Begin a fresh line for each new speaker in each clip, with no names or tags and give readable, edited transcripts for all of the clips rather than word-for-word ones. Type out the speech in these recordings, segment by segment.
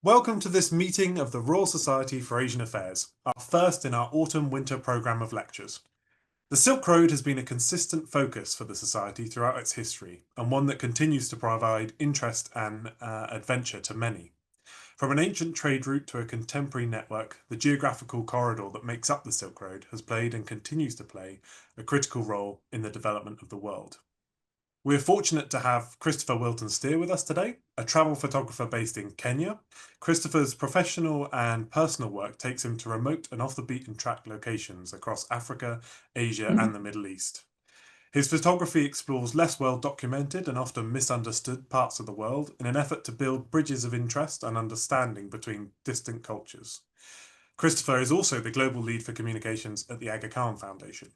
Welcome to this meeting of the Royal Society for Asian Affairs, our first in our autumn-winter programme of lectures. The Silk Road has been a consistent focus for the Society throughout its history, and one that continues to provide interest and adventure to many. From an ancient trade route to a contemporary network, the geographical corridor that makes up the Silk Road has played and continues to play a critical role in the development of the world. We're fortunate to have Christopher Wilton-Steer with us today, a travel photographer based in Kenya. Christopher's professional and personal work takes him to remote and off-the-beaten-track locations across Africa, Asia, and the Middle East. His photography explores less well-documented and often misunderstood parts of the world in an effort to build bridges of interest and understanding between distant cultures. Christopher is also the global lead for communications at the Aga Khan Foundation.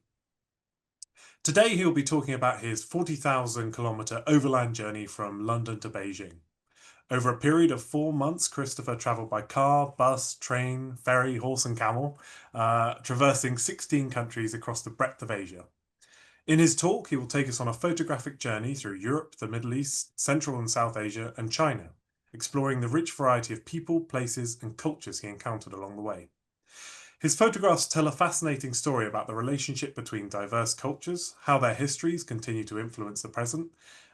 Today he'll be talking about his 40,000 kilometre overland journey from London to Beijing. Over a period of 4 months, Christopher travelled by car, bus, train, ferry, horse and camel, traversing 16 countries across the breadth of Asia. In his talk, he will take us on a photographic journey through Europe, the Middle East, Central and South Asia, and China, exploring the rich variety of people, places, and cultures he encountered along the way. His photographs tell a fascinating story about the relationship between diverse cultures, how their histories continue to influence the present,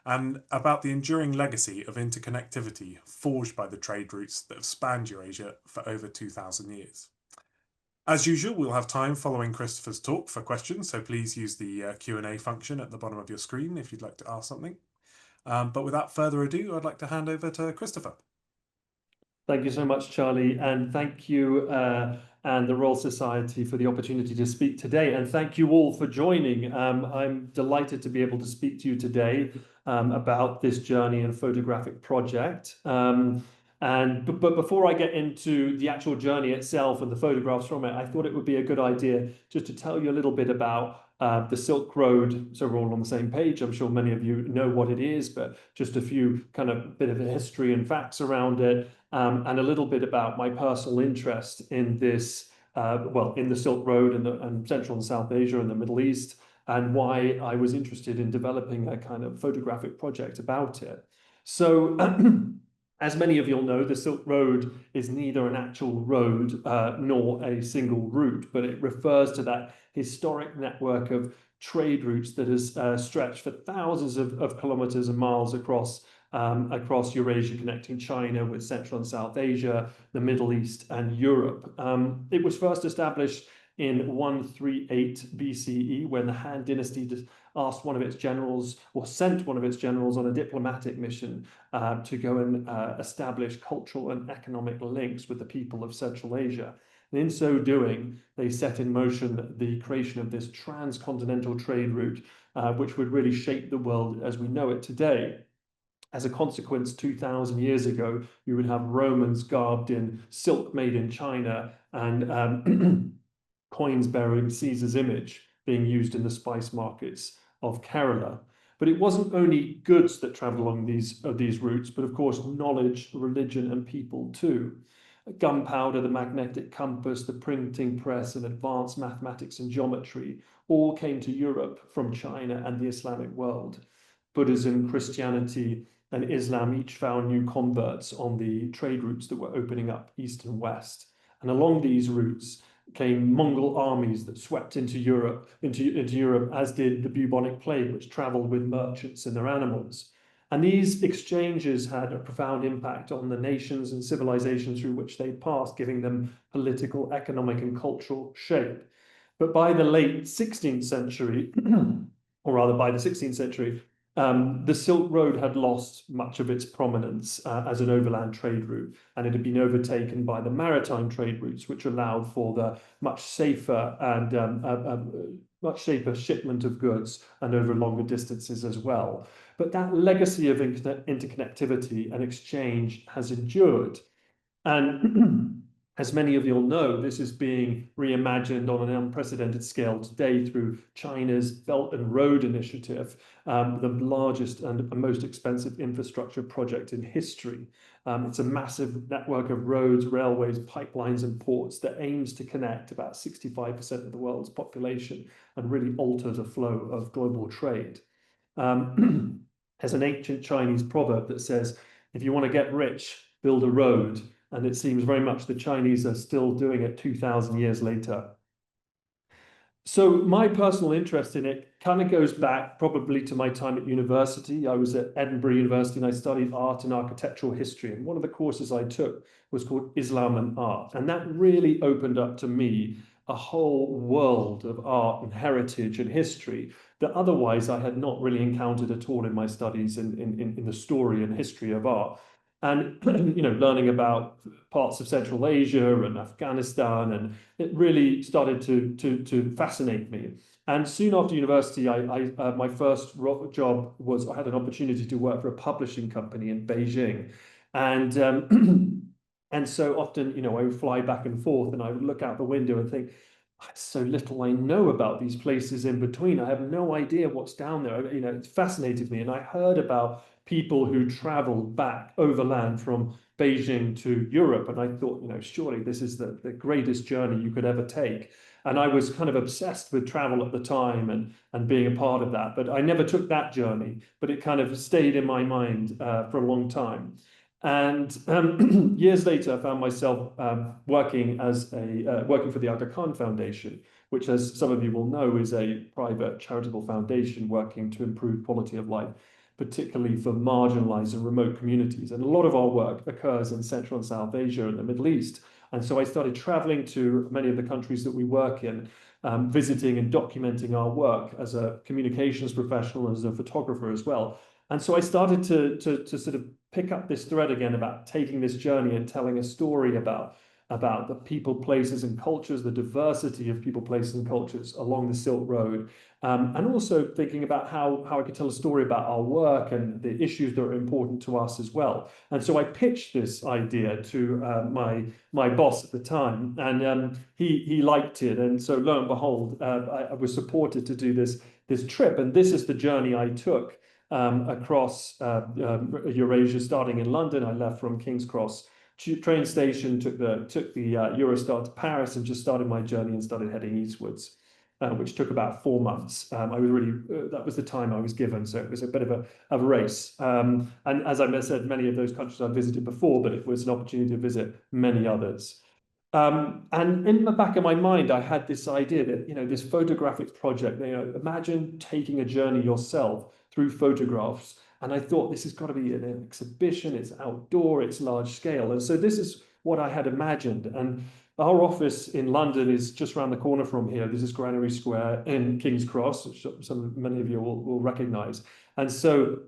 and about the enduring legacy of interconnectivity forged by the trade routes that have spanned Eurasia for over 2,000 years. As usual, we'll have time following Christopher's talk for questions, so please use the Q&A function at the bottom of your screen if you'd like to ask something. But without further ado, I'd like to hand over to Christopher.
Thank you so much, Charlie, and thank you and the Royal Society for the opportunity to speak today. And thank you all for joining. I'm delighted to be able to speak to you today about this journey and photographic project. But before I get into the actual journey itself and the photographs from it, I thought it would be a good idea just to tell you a little bit about the Silk Road, so we're all on the same page. I'm sure many of you know what it is, but just a few kind of bit of a history and facts around it, and a little bit about my personal interest in this, in the Silk Road and Central and South Asia and the Middle East, and why I was interested in developing a kind of photographic project about it. So, as many of you'll know, the Silk Road is neither an actual road nor a single route, but it refers to that historic network of trade routes that has stretched for thousands of kilometers and miles across Eurasia, connecting China with Central and South Asia, the Middle East, and Europe. It was first established in 138 BCE when the Han Dynasty asked one of its generals, or sent one of its generals on a diplomatic mission to go and establish cultural and economic links with the people of Central Asia. And in so doing, they set in motion the creation of this transcontinental trade route, which would really shape the world as we know it today. As a consequence, 2,000 years ago, you would have Romans garbed in silk made in China and coins bearing Caesar's image being used in the spice markets of Kerala. But it wasn't only goods that traveled along these routes, but of course, knowledge, religion, and people too. Gunpowder, the magnetic compass, the printing press, and advanced mathematics and geometry all came to Europe from China and the Islamic world. Buddhism, Christianity, and Islam each found new converts on the trade routes that were opening up east and west. And along these routes came Mongol armies that swept into Europe, as did the bubonic plague, which traveled with merchants and their animals. And these exchanges had a profound impact on the nations and civilizations through which they passed, giving them political, economic, and cultural shape. But by the late 16th century, or rather by the 16th century, the Silk Road had lost much of its prominence as an overland trade route, and it had been overtaken by the maritime trade routes, which allowed for the much safer shipment of goods and over longer distances as well. But that legacy of interconnectivity and exchange has endured. And as many of you will know, this is being reimagined on an unprecedented scale today through China's Belt and Road Initiative, the largest and most expensive infrastructure project in history. It's a massive network of roads, railways, pipelines, and ports that aims to connect about 65% of the world's population and really alter the flow of global trade. There's an ancient Chinese proverb that says, if you want to get rich, build a road. And it seems very much the Chinese are still doing it 2,000 years later. So my personal interest in it kind of goes back probably to my time at university. I was at Edinburgh University and I studied art and architectural history. And one of the courses I took was called Islam and Art. And that really opened up to me a whole world of art and heritage and history that otherwise I had not really encountered at all in my studies in the story and history of art. And learning about parts of Central Asia and Afghanistan, and it really started to fascinate me. And soon after university, my first job was I had an opportunity to work for a publishing company in Beijing, and and so often I would fly back and forth, and I would look out the window and think, so little I know about these places in between. I have no idea what's down there. It fascinated me, and I heard about people who traveled back overland from Beijing to Europe. And I thought, surely this is the greatest journey you could ever take. And I was kind of obsessed with travel at the time and being a part of that. But I never took that journey, but it kind of stayed in my mind for a long time. And years later, I found myself working for the Aga Khan Foundation, which, as some of you will know, is a private charitable foundation working to improve quality of life, particularly for marginalized and remote communities. And a lot of our work occurs in Central and South Asia and the Middle East. And so I started traveling to many of the countries that we work in, visiting and documenting our work as a communications professional, as a photographer as well. And so I started to sort of pick up this thread again about taking this journey and telling a story about the people, places, and cultures, the diversity of people, places, and cultures along the Silk Road, and also thinking about how I could tell a story about our work and the issues that are important to us as well. And so I pitched this idea to my boss at the time, and he liked it. And so lo and behold, I was supported to do this trip, and this is the journey I took across Eurasia, starting in London. I left from King's Cross train station, took the Eurostar to Paris, and just started my journey and started heading eastwards, which took about 4 months. I was really that was the time I was given, so it was a bit of a race. And as I said, many of those countries I'd visited before, but it was an opportunity to visit many others. And in the back of my mind, I had this idea that, this photographic project, imagine taking a journey yourself through photographs. And I thought, this has got to be an exhibition, it's outdoor, it's large scale. And so this is what I had imagined. And our office in London is just around the corner from here. This is Granary Square in King's Cross, which many of you will recognize. And so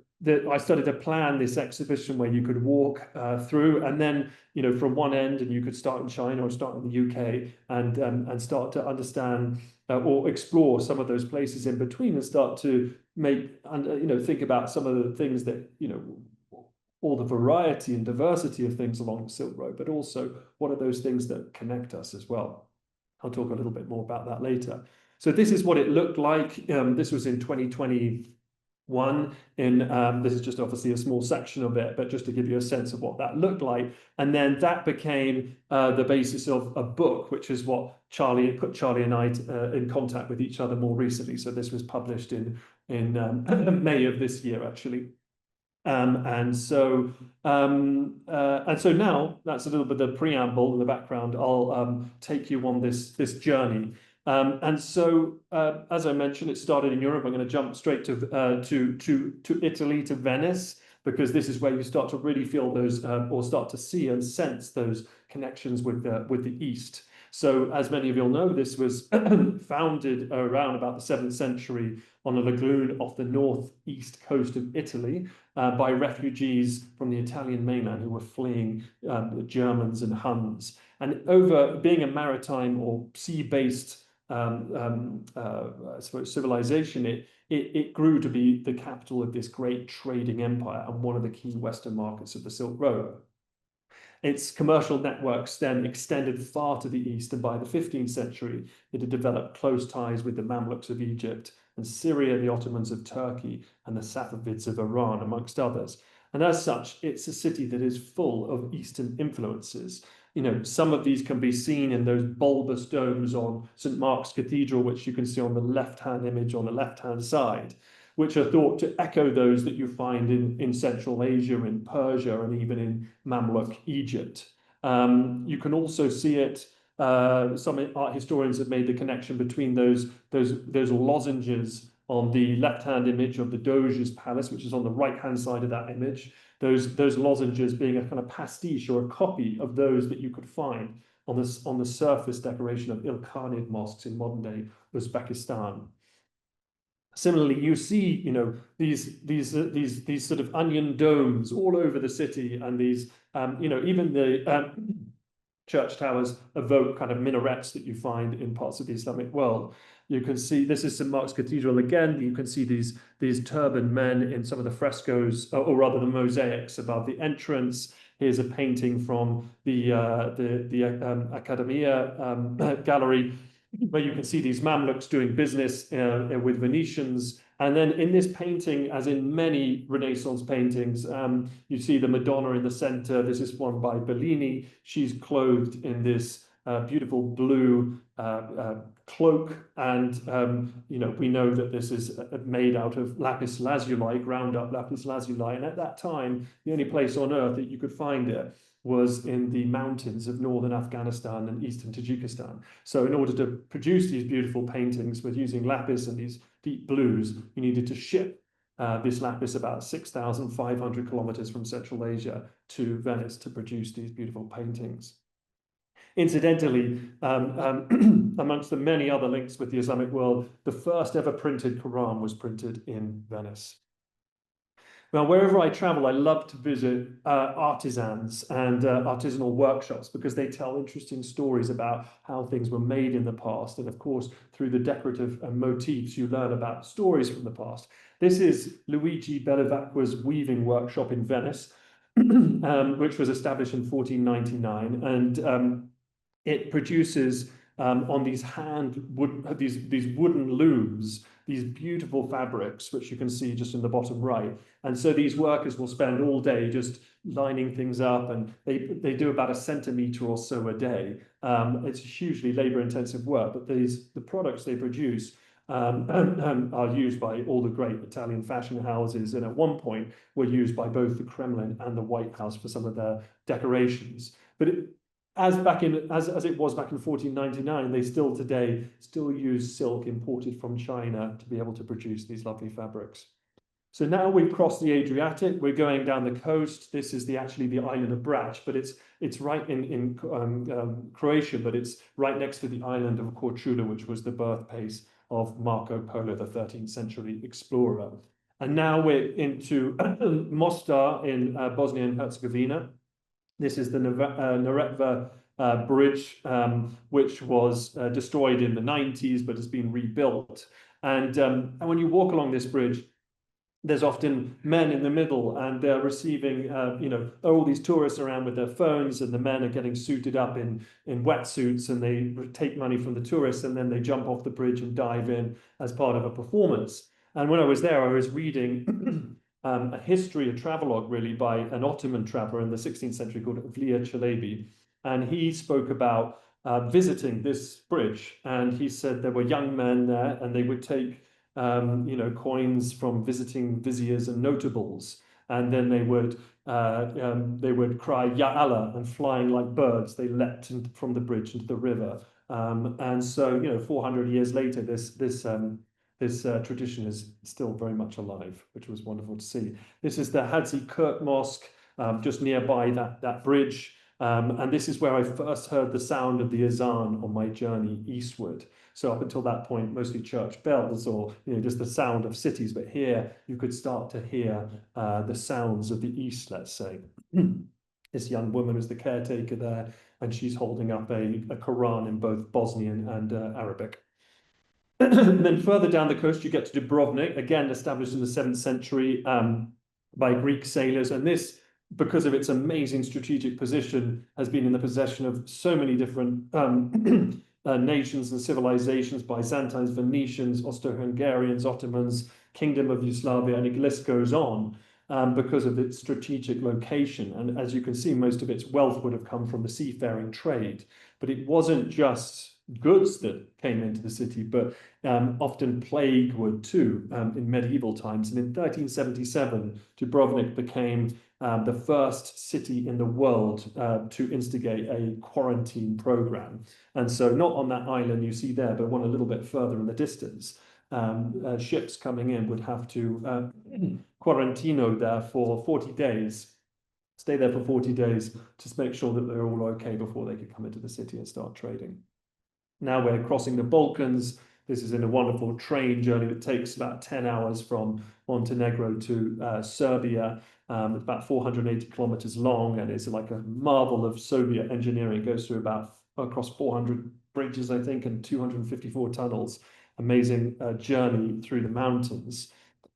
I started to plan this exhibition where you could walk through, and then from one end, and you could start in China or start in the UK, and start to understand or explore some of those places in between, and start to make and think about some of the things that all the variety and diversity of things along the Silk Road, but also what are those things that connect us as well. I'll talk a little bit more about that later. So this is what it looked like. This was in 2021. This is just obviously a small section of it, but just to give you a sense of what that looked like. And then that became the basis of a book, which is what put Charlie and I in contact with each other more recently. So this was published in May of this year, actually. And so now that's a little bit of the preamble in the background. I'll take you on this journey. And so, as I mentioned, it started in Europe. I'm going to jump straight to Italy, to Venice, because this is where you start to really feel those, or start to see and sense those connections with the East. So, as many of you will know, this was founded around about the 7th century on a lagoon off the northeast coast of Italy by refugees from the Italian mainland who were fleeing the Germans and Huns. And over being a maritime or sea-based I suppose civilization, it grew to be the capital of this great trading empire and one of the key Western markets of the Silk Road. Its commercial networks then extended far to the east, and by the 15th century, it had developed close ties with the Mamluks of Egypt and Syria, the Ottomans of Turkey, and the Safavids of Iran, amongst others. And as such, it's a city that is full of Eastern influences. Some of these can be seen in those bulbous domes on St. Mark's Cathedral, which you can see on the left-hand image on the left-hand side, which are thought to echo those that you find in Central Asia, in Persia, and even in Mamluk Egypt. You can also see it. Some art historians have made the connection between those lozenges on the left-hand image of the Doge's palace, which is on the right-hand side of that image. Those lozenges being a kind of pastiche or a copy of those that you could find on the surface decoration of Ilkhanid mosques in modern-day Uzbekistan. Similarly, you see, you know, these sort of onion domes all over the city, and these, you know, even the church towers evoke kind of minarets that you find in parts of the Islamic world. You can see, this is St. Mark's Cathedral again. You can see these turbaned men in some of the frescoes, or rather the mosaics above the entrance. Here's a painting from the Accademia gallery, where you can see these Mamluks doing business with Venetians. And then in this painting, as in many Renaissance paintings, you see the Madonna in the center. This is one by Bellini. She's clothed in this beautiful blue cloak. And, you know, we know that this is made out of lapis lazuli, ground up lapis lazuli. And at that time, the only place on earth that you could find it was in the mountains of northern Afghanistan and eastern Tajikistan. So in order to produce these beautiful paintings with using lapis and these deep blues, you needed to ship this lapis about 6,500 kilometers from Central Asia to Venice to produce these beautiful paintings. Incidentally, amongst the many other links with the Islamic world, the first ever printed Quran was printed in Venice. Now, wherever I travel, I love to visit artisans and artisanal workshops, because they tell interesting stories about how things were made in the past. And of course, through the decorative motifs, you learn about stories from the past. This is Luigi Bellivacqua's weaving workshop in Venice, which was established in 1499. And it produces on these these wooden looms, these beautiful fabrics, which you can see just in the bottom right. And so these workers will spend all day just lining things up, and they do about 1 centimeter or so a day. It's hugely labor-intensive work, but the products they produce are used by all the great Italian fashion houses, and at one point were used by both the Kremlin and the White House for some of their decorations. But as it was back in 1499, they today use silk imported from China to be able to produce these lovely fabrics. So now we've crossed the Adriatic, we're going down the coast. This is actually the island of Brač, but it's right in Croatia, but it's right next to the island of Korčula, which was the birthplace of Marco Polo, the 13th century explorer. And now we're into Mostar in Bosnia and Herzegovina. This is the Neretva bridge, which was destroyed in the 90s, but has been rebuilt. And when you walk along this bridge, there's often men in the middle, and they're receiving, you know, all these tourists around with their phones, and the men are getting suited up in wetsuits, and they take money from the tourists, and then they jump off the bridge and dive in as part of a performance. And when I was there, I was reading a history, a travelogue really, by an Ottoman traveler in the 16th century called Vlia Çelebi. And he spoke about visiting this bridge. And he said there were young men there, and they would take you know, coins from visiting viziers and notables. And then they would cry, Ya Allah, and flying like birds, they leapt from the bridge into the river. And so, you know, 400 years later, this tradition is still very much alive, which was wonderful to see. This is the Hadzi Kurt Mosque, just nearby that bridge. And this is where I first heard the sound of the azan on my journey eastward. So up until that point, mostly church bells, or, you know, just the sound of cities. But here you could start to hear the sounds of the east, let's say. This young woman is the caretaker there, and she's holding up a Quran in both Bosnian and Arabic. And then further down the coast, you get to Dubrovnik, again established in the 7th century by Greek sailors. And this, because of its amazing strategic position, has been in the possession of so many different nations and civilizations: Byzantines, Venetians, Austro-Hungarians, Ottomans, Kingdom of Yugoslavia, and the list goes on, because of its strategic location. And as you can see, most of its wealth would have come from the seafaring trade. But it wasn't just goods that came into the city, but often plague would too in medieval times. And in 1377, Dubrovnik became the first city in the world to instigate a quarantine program. And so not on that island you see there, but one a little bit further in the distance, ships coming in would have to quarantino there for 40 days, stay there for 40 days to make sure that they're all okay before they could come into the city and start trading. Now we're crossing the Balkans. This is in a wonderful train journey that takes about 10 hours from Montenegro to Serbia. It's about 480 kilometers long, and it's like a marvel of Soviet engineering. It goes through across 400 bridges, I think, and 254 tunnels. Amazing journey through the mountains.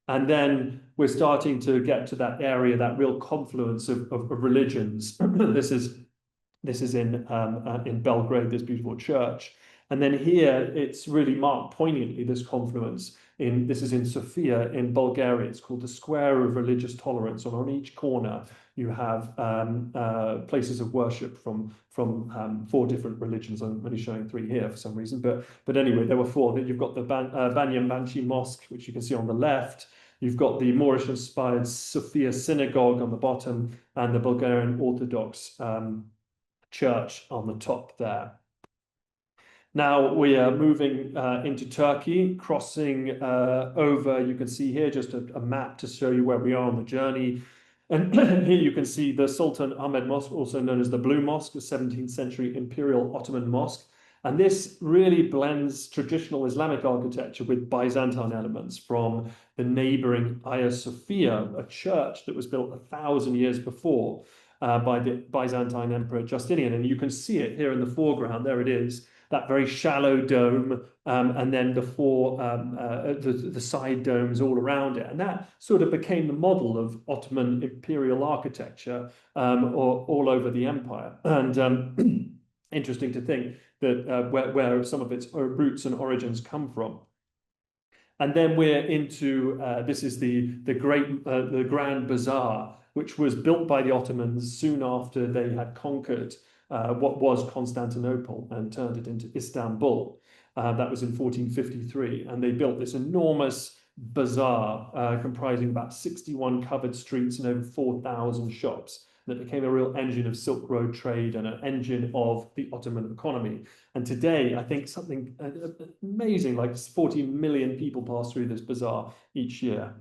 And then we're starting to get to that area, that real confluence of religions. This is in Belgrade, this beautiful church. And then here it's really marked poignantly, this confluence. This is in Sofia in Bulgaria. It's called the Square of Religious Tolerance. And on each corner you have places of worship from 4 different religions. I'm only showing 3 here for some reason, but anyway, there were 4. You've got the Banyan Banshee Mosque, which you can see on the left. You've got the Moorish-inspired Sofia Synagogue on the bottom, and the Bulgarian Orthodox church on the top there. Now we are moving into Turkey, crossing over. You can see here just a map to show you where we are on the journey. And here you can see the Sultan Ahmed Mosque, also known as the Blue Mosque, a 17th century Imperial Ottoman mosque. And this really blends traditional Islamic architecture with Byzantine elements from the neighboring Hagia Sophia, a church that was built 1,000 years before by the Byzantine Emperor Justinian. And you can see it here in the foreground. There it is, that very shallow dome, and then the 4 the side domes all around it. And that sort of became the model of Ottoman imperial architecture all over the empire. And interesting to think that where some of its roots and origins come from. And then we're into this is the Grand Bazaar, which was built by the Ottomans soon after they had conquered what was Constantinople and turned it into Istanbul. That was in 1453, and they built this enormous bazaar comprising about 61 covered streets and over 4,000 shops. That became a real engine of Silk Road trade and an engine of the Ottoman economy. And today, I think something amazing, like 40 million people pass through this bazaar each year.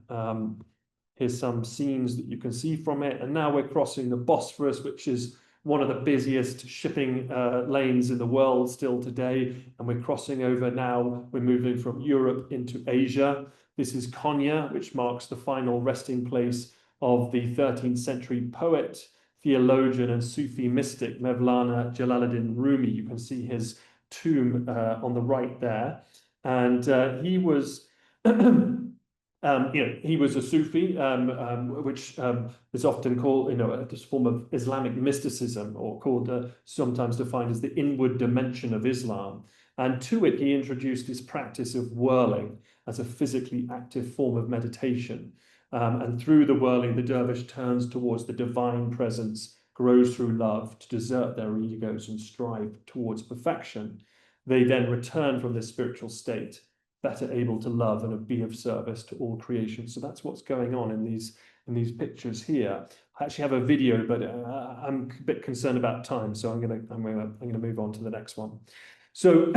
Here's some scenes that you can see from it. And now we're crossing the Bosphorus, which is one of the busiest shipping lanes in the world still today. And we're crossing over now, we're moving from Europe into Asia. This is Konya, which marks the final resting place of the 13th century poet, theologian and Sufi mystic Mevlana Jalaluddin Rumi. You can see his tomb on the right there. And he was he was a Sufi, which is often called, this form of Islamic mysticism, or called sometimes defined as the inward dimension of Islam. And to it, he introduced this practice of whirling as a physically active form of meditation. And through the whirling, the dervish turns towards the divine presence, grows through love to desert their egos and strive towards perfection. They then return from this spiritual state, better able to love and be of service to all creation. So that's what's going on in these pictures here. I actually have a video, but I'm a bit concerned about time, so I'm gonna move on to the next one. So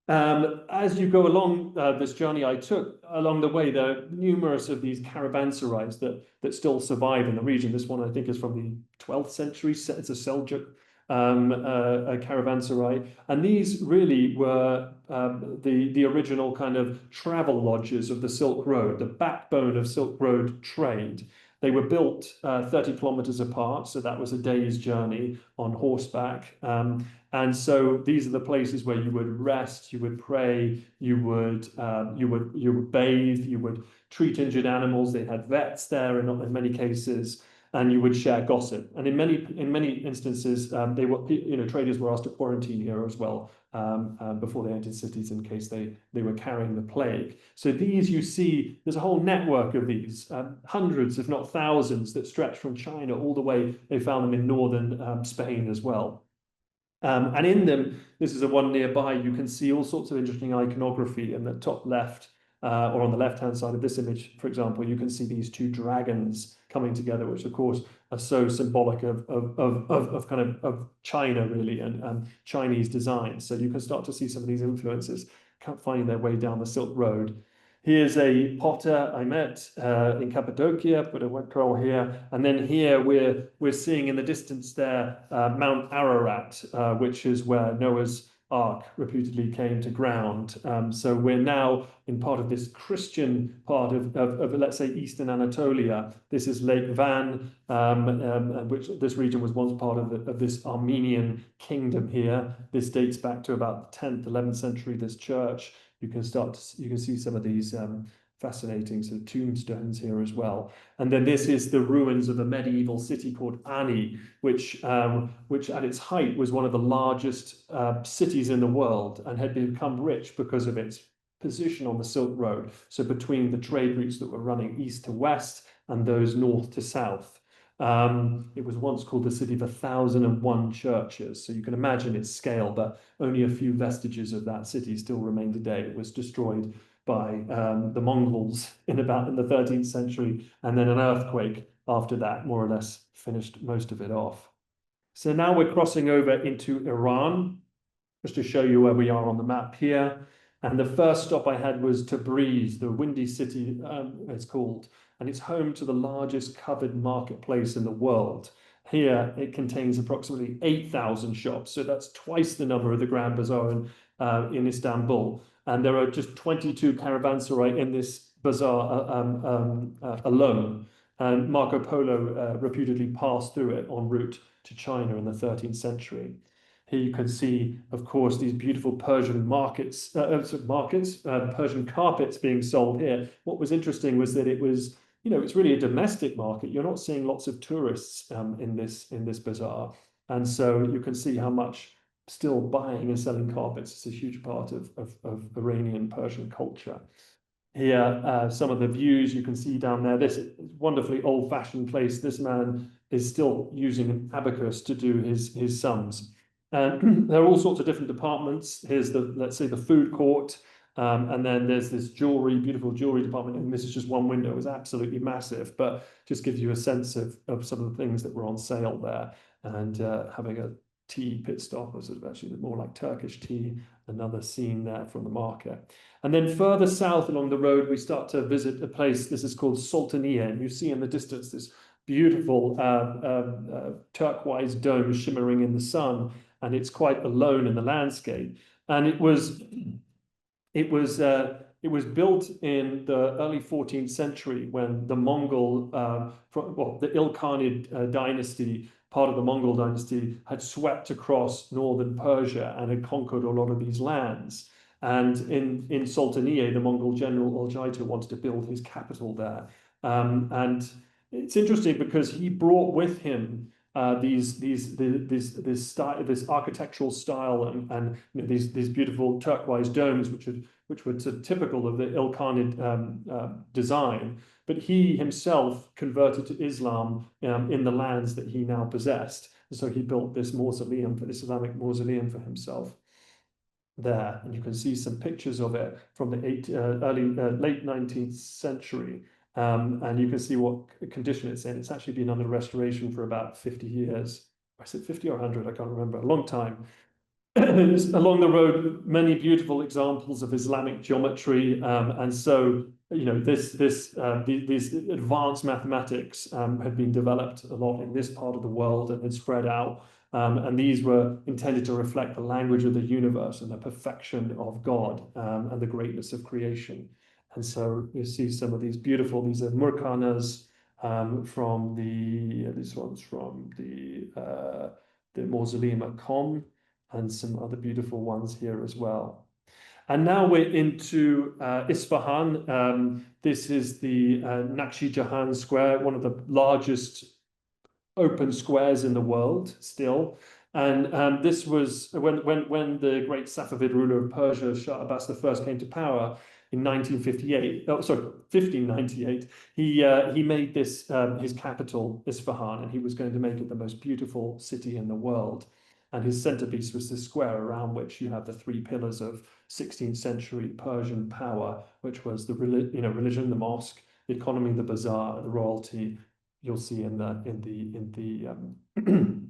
as you go along this journey I took, along the way, there are numerous of these caravanserais that still survive in the region. This one, I think, is from the 12th century. It's a Seljuk a caravanserai. And these really were the original kind of travel lodges of the Silk Road, the backbone of Silk Road trade. They were built 30 kilometers apart, so that was a day's journey on horseback. And so these are the places where you would rest, you would pray, you would bathe, you would treat injured animals. They had vets there in many cases, and you would share gossip. And in many instances, traders were asked to quarantine here as well before they entered cities in case they were carrying the plague. So these, you see, there's a whole network of these, hundreds, if not thousands, that stretch from China all the way. They found them in northern Spain as well. And in them, this is a one nearby, you can see all sorts of interesting iconography in the top left, or on the left-hand side of this image, for example, you can see these two dragons coming together, which of course are so symbolic of kind of China really, and Chinese design. So you can start to see some of these influences finding their way down the Silk Road. Here's a potter I met in Cappadocia, put a webcrawl here, and then here we're seeing in the distance there Mount Ararat, which is where Noah's Ark reputedly came to ground. So we're now in part of this Christian part of let's say Eastern Anatolia. This is Lake Van, which this region was once part of this Armenian kingdom here. This dates back to about the 10th, 11th century. This church. You can see some of these fascinating sort of tombstones here as well. And then this is the ruins of a medieval city called Ani, which at its height was one of the largest cities in the world and had become rich because of its position on the Silk Road. So between the trade routes that were running east to west and those north to south. It was once called the city of 1,001 churches. So you can imagine its scale, but only a few vestiges of that city still remain today. It was destroyed by the Mongols in the 13th century, and then an earthquake after that more or less finished most of it off. So now we're crossing over into Iran, just to show you where we are on the map here. And the first stop I had was Tabriz, the Windy City, it's called, and it's home to the largest covered marketplace in the world. Here, it contains approximately 8,000 shops, so that's twice the number of the Grand Bazaar in Istanbul. And there are just 22 caravanserai in this bazaar alone. And Marco Polo reputedly passed through it en route to China in the 13th century. Here you can see, of course, these beautiful Persian Persian carpets being sold here. What was interesting was that it was, it's really a domestic market. You're not seeing lots of tourists in this bazaar. And so you can see how much still buying and selling carpets is a huge part of Iranian Persian culture. Here, some of the views you can see down there. This wonderfully old-fashioned place. This man is still using an abacus to do his sums. And there are all sorts of different departments. Here's let's say the food court. And then there's this beautiful jewelry department. And this is just one window. It's absolutely massive, but just gives you a sense of some of the things that were on sale there. And having a tea pit stop, or sort of actually more like Turkish tea, another scene there from the market. And then further south along the road, we start to visit a place. This is called Sultaniye. And you see in the distance this beautiful turquoise dome shimmering in the sun. And it's quite alone in the landscape. And it was built in the early 14th century when the Mongol, the Ilkhanid dynasty, part of the Mongol dynasty, had swept across northern Persia and had conquered a lot of these lands. And in Sultaniye, the Mongol general Oljaito wanted to build his capital there. And it's interesting because he brought with him this architectural style and these beautiful turquoise domes, which were typical of the Ilkhanid design. But he himself converted to Islam in the lands that he now possessed. And so he built this Islamic mausoleum for himself there. And you can see some pictures of it from the late 19th century. And you can see what condition it's in. It's actually been under restoration for about 50 years. I said 50 or 100, I can't remember, a long time. Along the road, many beautiful examples of Islamic geometry. And so, these advanced mathematics had been developed a lot in this part of the world and had spread out. And these were intended to reflect the language of the universe and the perfection of God and the greatness of creation. And so you see some of these these are murkanas from this one's from the mausoleum at Qom, and some other beautiful ones here as well. And now we're into Isfahan. This is the Nakshi Jahan Square, one of the largest open squares in the world still. And this was when the great Safavid ruler of Persia, Shah Abbas I, came to power in 1598, he made this his capital, Isfahan, and he was going to make it the most beautiful city in the world. And his centerpiece was the square around which you have the three pillars of 16th century Persian power, which was the religion, the mosque, the economy, the bazaar, the royalty. You'll see in the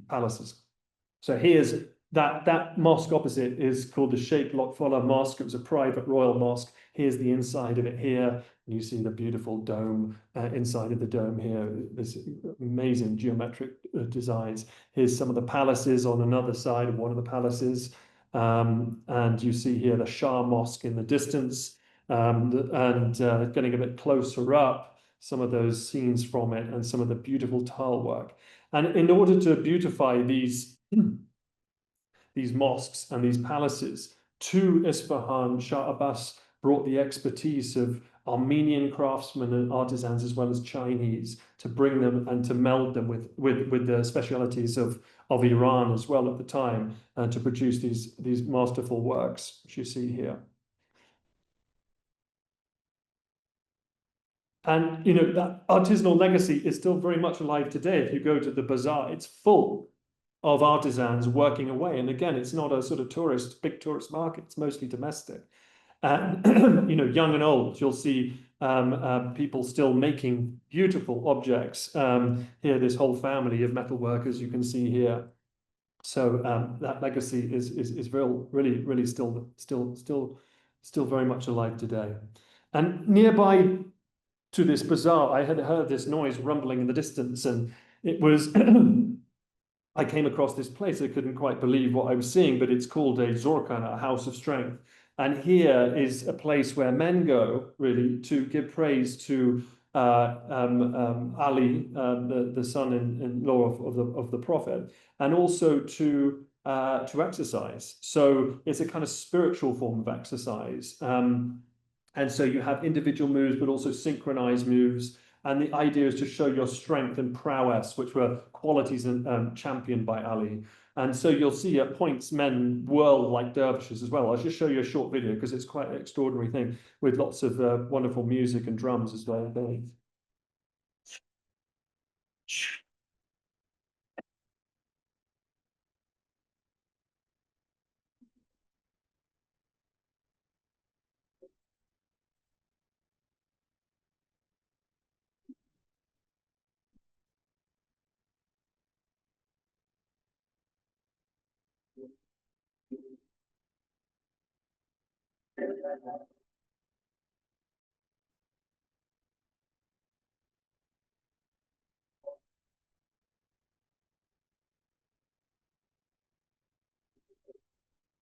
palaces. So here's that mosque opposite is called the Sheikh Lotfullah Mosque. It was a private royal mosque. Here's the inside of it here. And you see the beautiful dome inside of the dome here. This amazing geometric designs. Here's some of the palaces on another side of one of the palaces. And you see here the Shah Mosque in the distance. Getting a bit closer up, some of those scenes from it and some of the beautiful tile work. And in order to beautify these mosques and these palaces to Isfahan, Shah Abbas brought the expertise of Armenian craftsmen and artisans as well as Chinese to bring them and to meld them with the specialities of Iran as well at the time, and to produce these masterful works, which you see here. And that artisanal legacy is still very much alive today. If you go to the bazaar, it's full of artisans working away. And again, it's not a sort of big tourist market. It's mostly domestic. And young and old, you'll see people still making beautiful objects. Here, this whole family of metal workers you can see here. So that legacy is really still very much alive today. And nearby to this bazaar, I had heard this noise rumbling in the distance, and it was I came across this place. I couldn't quite believe what I was seeing, but it's called a Zorkana, a house of strength. And here is a place where men go really to give praise to Ali, the son-in-law of the Prophet, and also to exercise. So it's a kind of spiritual form of exercise. And so you have individual moves, but also synchronized moves. And the idea is to show your strength and prowess, which were qualities championed by Ali. And so you'll see at points men whirl like dervishes as well. I'll just show you a short video because it's quite an extraordinary thing with lots of wonderful music and drums as well.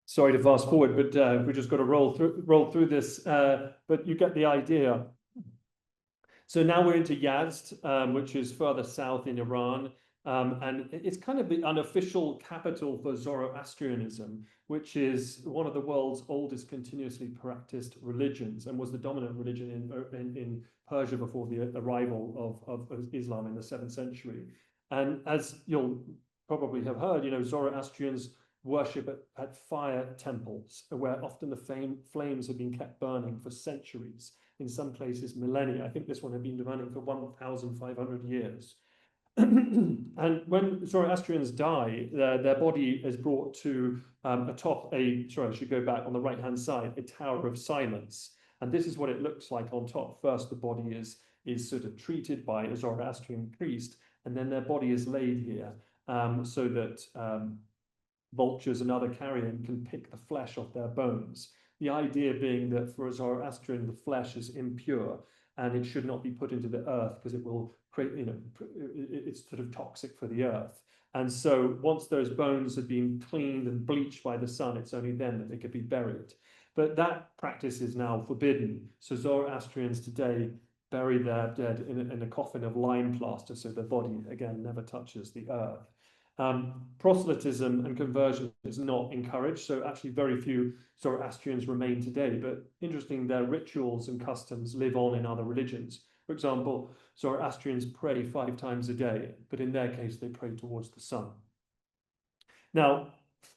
Sorry to fast forward, but we just got to roll through this. But you get the idea. So now we're into Yazd, which is further south in Iran. And it's kind of the unofficial capital for Zoroastrianism, which is one of the world's oldest continuously practiced religions and was the dominant religion in Persia before the arrival of Islam in the 7th century. And as you'll probably have heard, Zoroastrians worship at fire temples, where often the flames have been kept burning for centuries, in some places millennia. I think this one had been burning for 1,500 years. And when Zoroastrians die, their body is brought to atop sorry, I should go back on the right-hand side, a tower of silence. And this is what it looks like on top. First, the body is sort of treated by a Zoroastrian priest, and then their body is laid here so that vultures and other carrion can pick the flesh off their bones. The idea being that for a Zoroastrian, the flesh is impure and it should not be put into the earth because it will create, it's sort of toxic for the earth. And so once those bones had been cleaned and bleached by the sun, it's only then that they could be buried. But that practice is now forbidden. So Zoroastrians today bury their dead in a coffin of lime plaster, so their body, again, never touches the earth. Proselytism and conversion is not encouraged, so actually very few Zoroastrians remain today, but interesting, their rituals and customs live on in other religions. For example, Zoroastrians pray 5 times a day, but in their case, they pray towards the sun. Now,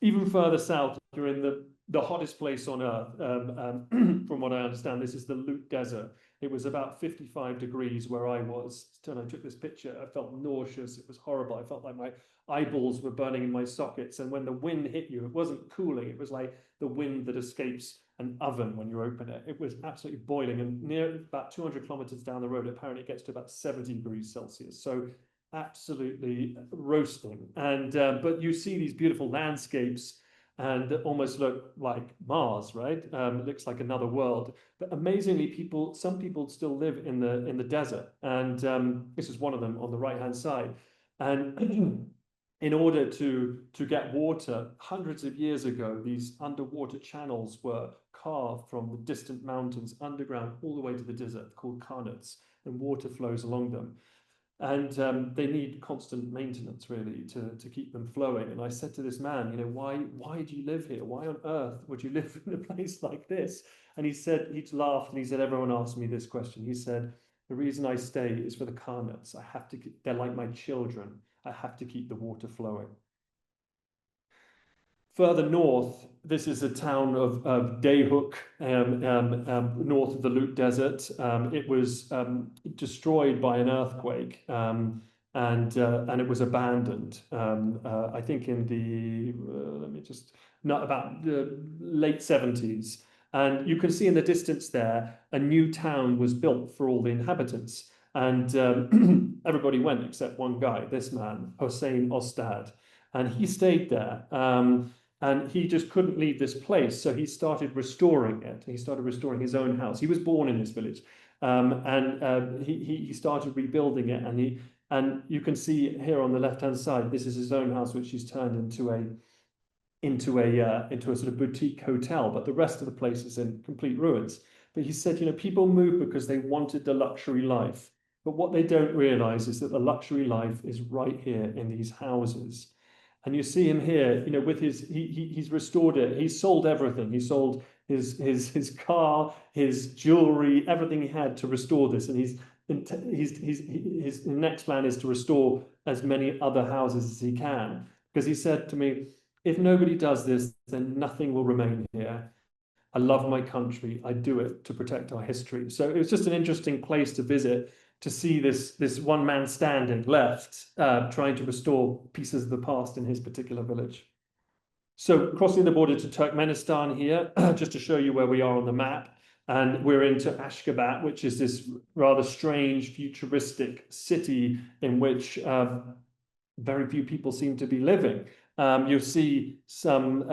even further south, you're in the hottest place on earth. From what I understand, this is the Lut Desert It was about 55 degrees where I was. When I took this picture, I felt nauseous. It was horrible. I felt like my eyeballs were burning in my sockets. And when the wind hit you, it wasn't cooling. It was like the wind that escapes an oven when you open it. It was absolutely boiling. And near about 200 kilometers down the road, apparently it gets to about 70 degrees Celsius. So absolutely roasting. And but you see these beautiful landscapes and that almost look like Mars, right? It looks like another world. But amazingly, some people still live in the desert, and this is one of them on the right-hand side. And in order to get water, hundreds of years ago, these underwater channels were carved from the distant mountains underground all the way to the desert, called carnets, and water flows along them. And they need constant maintenance, really, to keep them flowing. And I said to this man, you know, why do you live here? Why on earth would you live in a place like this? And he said, he laughed, and he said, everyone asked me this question. He said, the reason I stay is for the carnets. I have to, they're like my children. I have to keep the water flowing. Further north, this is a town of Daehook, north of the Lut Desert. It was destroyed by an earthquake, and it was abandoned. I think in the not about the late 70s. And you can see in the distance there, a new town was built for all the inhabitants. And everybody went except one guy, this man, Hossein Ostad. And he stayed there. And he just couldn't leave this place. So he started restoring it. He started restoring his own house. He was born in this village. He started rebuilding it. And you can see here on the left-hand side, this is his own house, which he's turned into a sort of boutique hotel. But the rest of the place is in complete ruins. But he said, you know, people move because they wanted the luxury life. But what they don't realize is that the luxury life is right here in these houses. And you see him here, you know, with he's restored it. He's sold everything. He sold his car, his jewelry, everything he had to restore this. And his next plan is to restore as many other houses as he can. Because he said to me, if nobody does this, then nothing will remain here. I love my country. I do it to protect our history. So it was just an interesting place to visit, to see this one man standing left, trying to restore pieces of the past in his particular village. So crossing the border to Turkmenistan here, just to show you where we are on the map. And we're into Ashgabat, which is this rather strange, futuristic city in which very few people seem to be living. You'll see some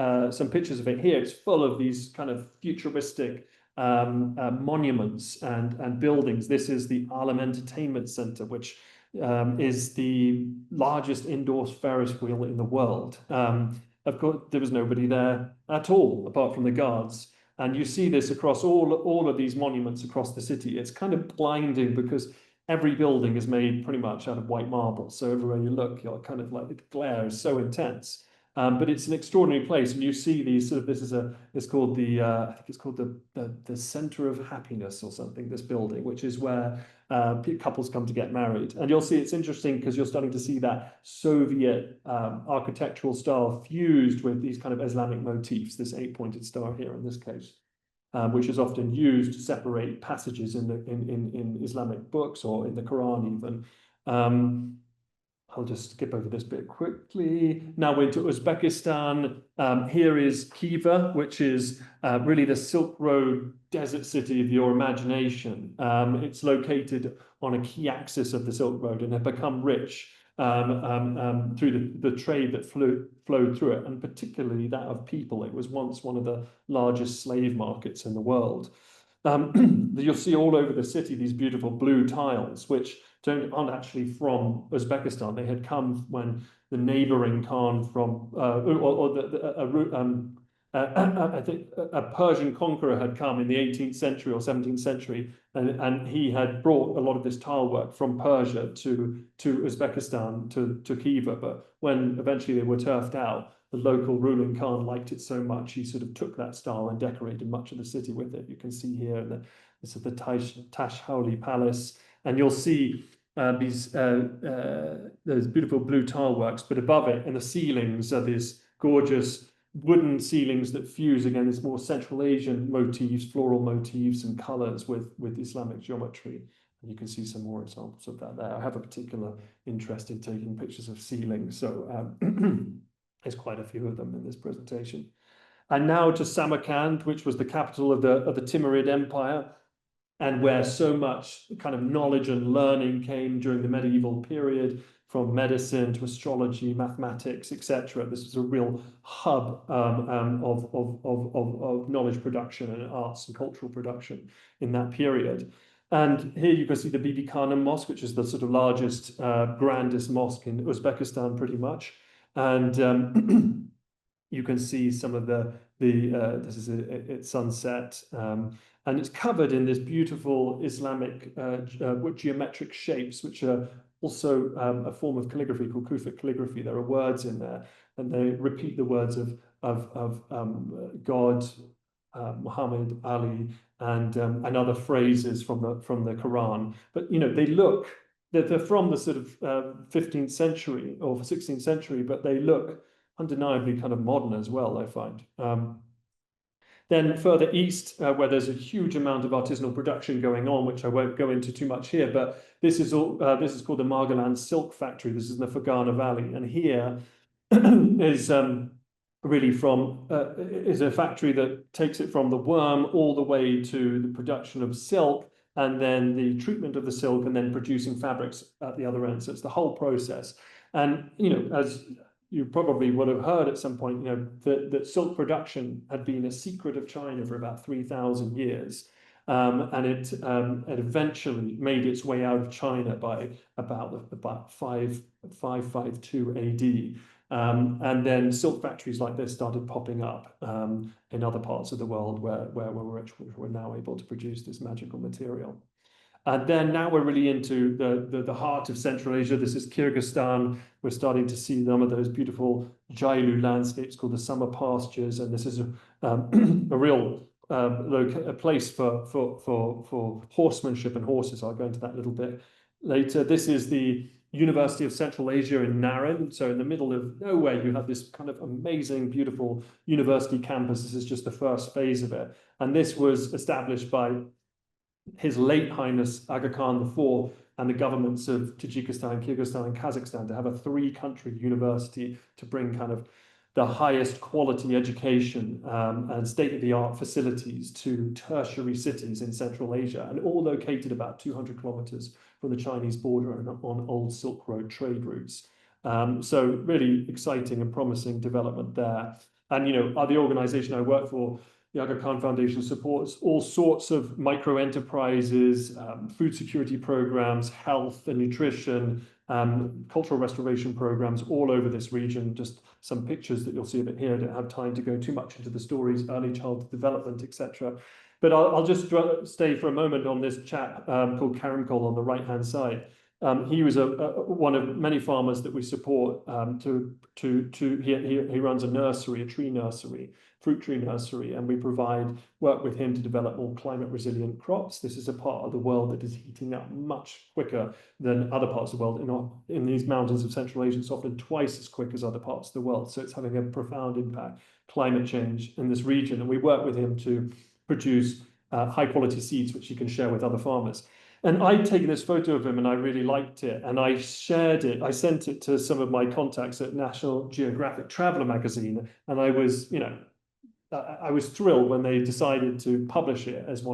pictures of it here. It's full of these kind of futuristic monuments and buildings. This is the Alem Entertainment Center, which is the largest indoor Ferris wheel in the world. Of course, there was nobody there at all, apart from the guards. And you see this across all of these monuments across the city. It's kind of blinding because every building is made pretty much out of white marble. So everywhere you look, you're kind of like, the glare is so intense. But it's an extraordinary place, and you see these sort of, it's called the I think it's called the Center of Happiness or something, this building, which is where couples come to get married. And you'll see it's interesting because you're starting to see that Soviet architectural style fused with these kind of Islamic motifs, this 8-pointed star here in this case, which is often used to separate passages in Islamic books or in the Quran even. I'll just skip over this bit quickly. Now we're into Uzbekistan. Here is Khiva, which is really the Silk Road desert city of your imagination. It's located on a key axis of the Silk Road and had become rich through the trade that flowed through it, and particularly that of people. It was once one of the largest slave markets in the world. You'll see all over the city these beautiful blue tiles, which aren't actually from Uzbekistan. They had come when the neighboring Khan from, I think a Persian conqueror had come in the 18th century or 17th century, and he had brought a lot of this tile work from Persia to Uzbekistan, to Khiva. But when eventually they were turfed out, the local ruling Khan liked it so much, he sort of took that style and decorated much of the city with it. You can see here this is the Tash Howley Palace, and you'll see those beautiful blue tile works, but above it in the ceilings are these gorgeous wooden ceilings that fuse, again, this more Central Asian motifs, floral motifs and colors with Islamic geometry. And you can see some more examples of that there. I have a particular interest in taking pictures of ceilings, so there's quite a few of them in this presentation. And now to Samarkand, which was the capital of the Timurid Empire, and where so much kind of knowledge and learning came during the medieval period, from medicine to astrology, mathematics, etc. This was a real hub of knowledge production and arts and cultural production in that period. And here you can see the Bibi Khanum Mosque, which is the sort of largest, grandest mosque in Uzbekistan, pretty much. And you can see some of this is at sunset, and it's covered in this beautiful Islamic geometric shapes, which are also a form of calligraphy called Kufic calligraphy. There are words in there, and they repeat the words of God, Muhammad, Ali, and other phrases from the Quran. But they're from the sort of 15th century or 16th century, but they look undeniably kind of modern as well, I find. Then further east, where there's a huge amount of artisanal production going on, which I won't go into too much here, but this is called the Margaland Silk Factory. This is in the Fergana Valley, and here is really is a factory that takes it from the worm all the way to the production of silk, and then the treatment of the silk, and then producing fabrics at the other end. So it's the whole process. And as you probably would have heard at some point, that silk production had been a secret of China for about 3,000 years. And it eventually made its way out of China by about 552 AD. And then silk factories like this started popping up in other parts of the world where we're now able to produce this magical material. And then now we're really into the heart of Central Asia. This is Kyrgyzstan. We're starting to see some of those beautiful Jailu landscapes called the summer pastures. And this is a real place for horsemanship and horses. I'll go into that a little bit later. This is the University of Central Asia in Narin. So in the middle of nowhere, you have this kind of amazing, beautiful university campus. This is just the first phase of it. And this was established by His Late Highness Aga Khan IV and the governments of Tajikistan, Kyrgyzstan, and Kazakhstan to have a three-country university to bring kind of the highest quality education and state-of-the-art facilities to tertiary cities in Central Asia, and all located about 200 kilometers from the Chinese border and on old Silk Road trade routes. So really exciting and promising development there. And, the organization I work for, the Aga Khan Foundation, supports all sorts of micro enterprises, food security programs, health and nutrition, cultural restoration programs all over this region. Just some pictures that you'll see a bit here. I don't have time to go too much into the stories, early childhood development, etc. But I'll just stay for a moment on this chap called Karimkol on the right-hand side. He was one of many farmers that we support. He runs a nursery, a tree nursery, fruit tree nursery, and we work with him to develop more climate resilient crops. This is a part of the world that is heating up much quicker than other parts of the world. In these mountains of Central Asia, it's often twice as quick as other parts of the world. So it's having a profound impact, climate change in this region. And we work with him to produce high quality seeds, which he can share with other farmers. And I'd taken this photo of him and I really liked it. And I shared it. I sent it to some of my contacts at National Geographic Traveler magazine. And I was thrilled when they decided to publish it as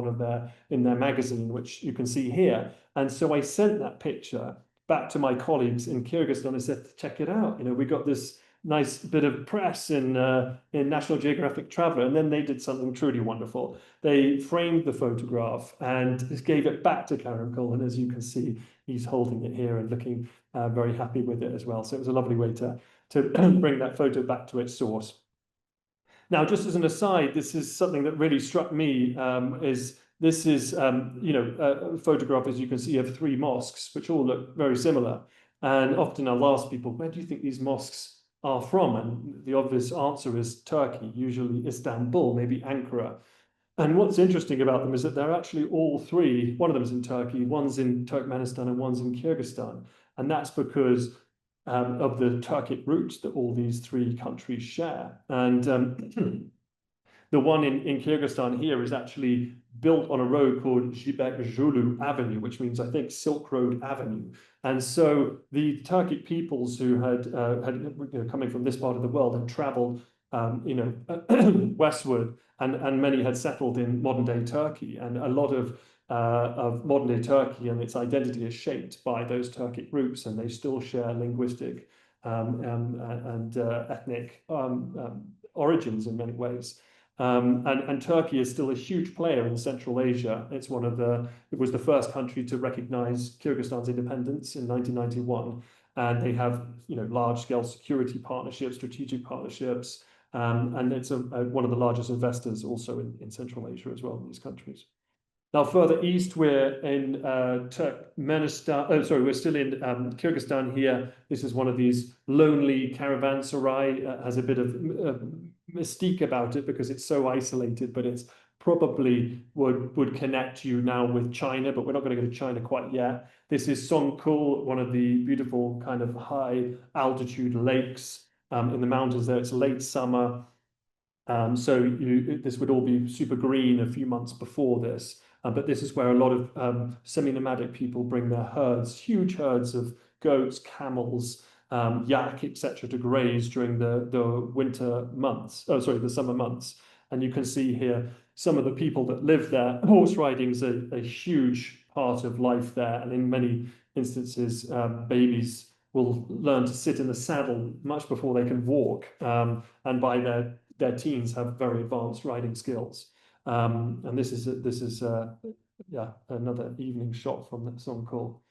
in their magazine, which you can see here. And so I sent that picture back to my colleagues in Kyrgyzstan and said, check it out. We got this nice bit of press in National Geographic Traveler, and then they did something truly wonderful. They framed the photograph and gave it back to Karimkol, and as you can see, he's holding it here and looking very happy with it as well. So it was a lovely way to bring that photo back to its source. Now, just as an aside, this is something that really struck me. This is a photograph, as you can see, of three mosques, which all look very similar. And often I'll ask people, where do you think these mosques are from? And the obvious answer is Turkey, usually Istanbul, maybe Ankara. And what's interesting about them is that they're actually all three. One of them is in Turkey, one's in Turkmenistan, and one's in Kyrgyzstan. And that's because of the Turkic roots that all these three countries share. And the one in Kyrgyzstan here is actually built on a road called Jibek Julu Avenue, which means, I think, Silk Road Avenue. And so the Turkic peoples who had coming from this part of the world had traveled, westward, and many had settled in modern-day Turkey. And a lot of modern-day Turkey and its identity is shaped by those Turkic roots, and they still share linguistic and ethnic origins in many ways. And Turkey is still a huge player in Central Asia. It was the first country to recognize Kyrgyzstan's independence in 1991. And they have, large-scale security partnerships, strategic partnerships, and it's one of the largest investors also in Central Asia as well in these countries. Now, further east, we're in Turkmenistan. Oh, sorry, we're still in Kyrgyzstan here. This is one of these lonely caravanserai. Has a bit of mystique about it because it's so isolated, but it's probably would connect you now with China, but we're not going to go to China quite yet. This is Songkul, one of the beautiful kind of high altitude lakes in the mountains there. It's late summer. So this would all be super green a few months before this. But this is where a lot of semi-nomadic people bring their herds, huge herds of goats, camels, yak, etc., to graze during the winter months. Oh, sorry, the summer months. And you can see here some of the people that live there. Horse riding is a huge part of life there. And in many instances, babies will learn to sit in the saddle much before they can walk. And by their teens have very advanced riding skills. And this is another evening shot from Songkul.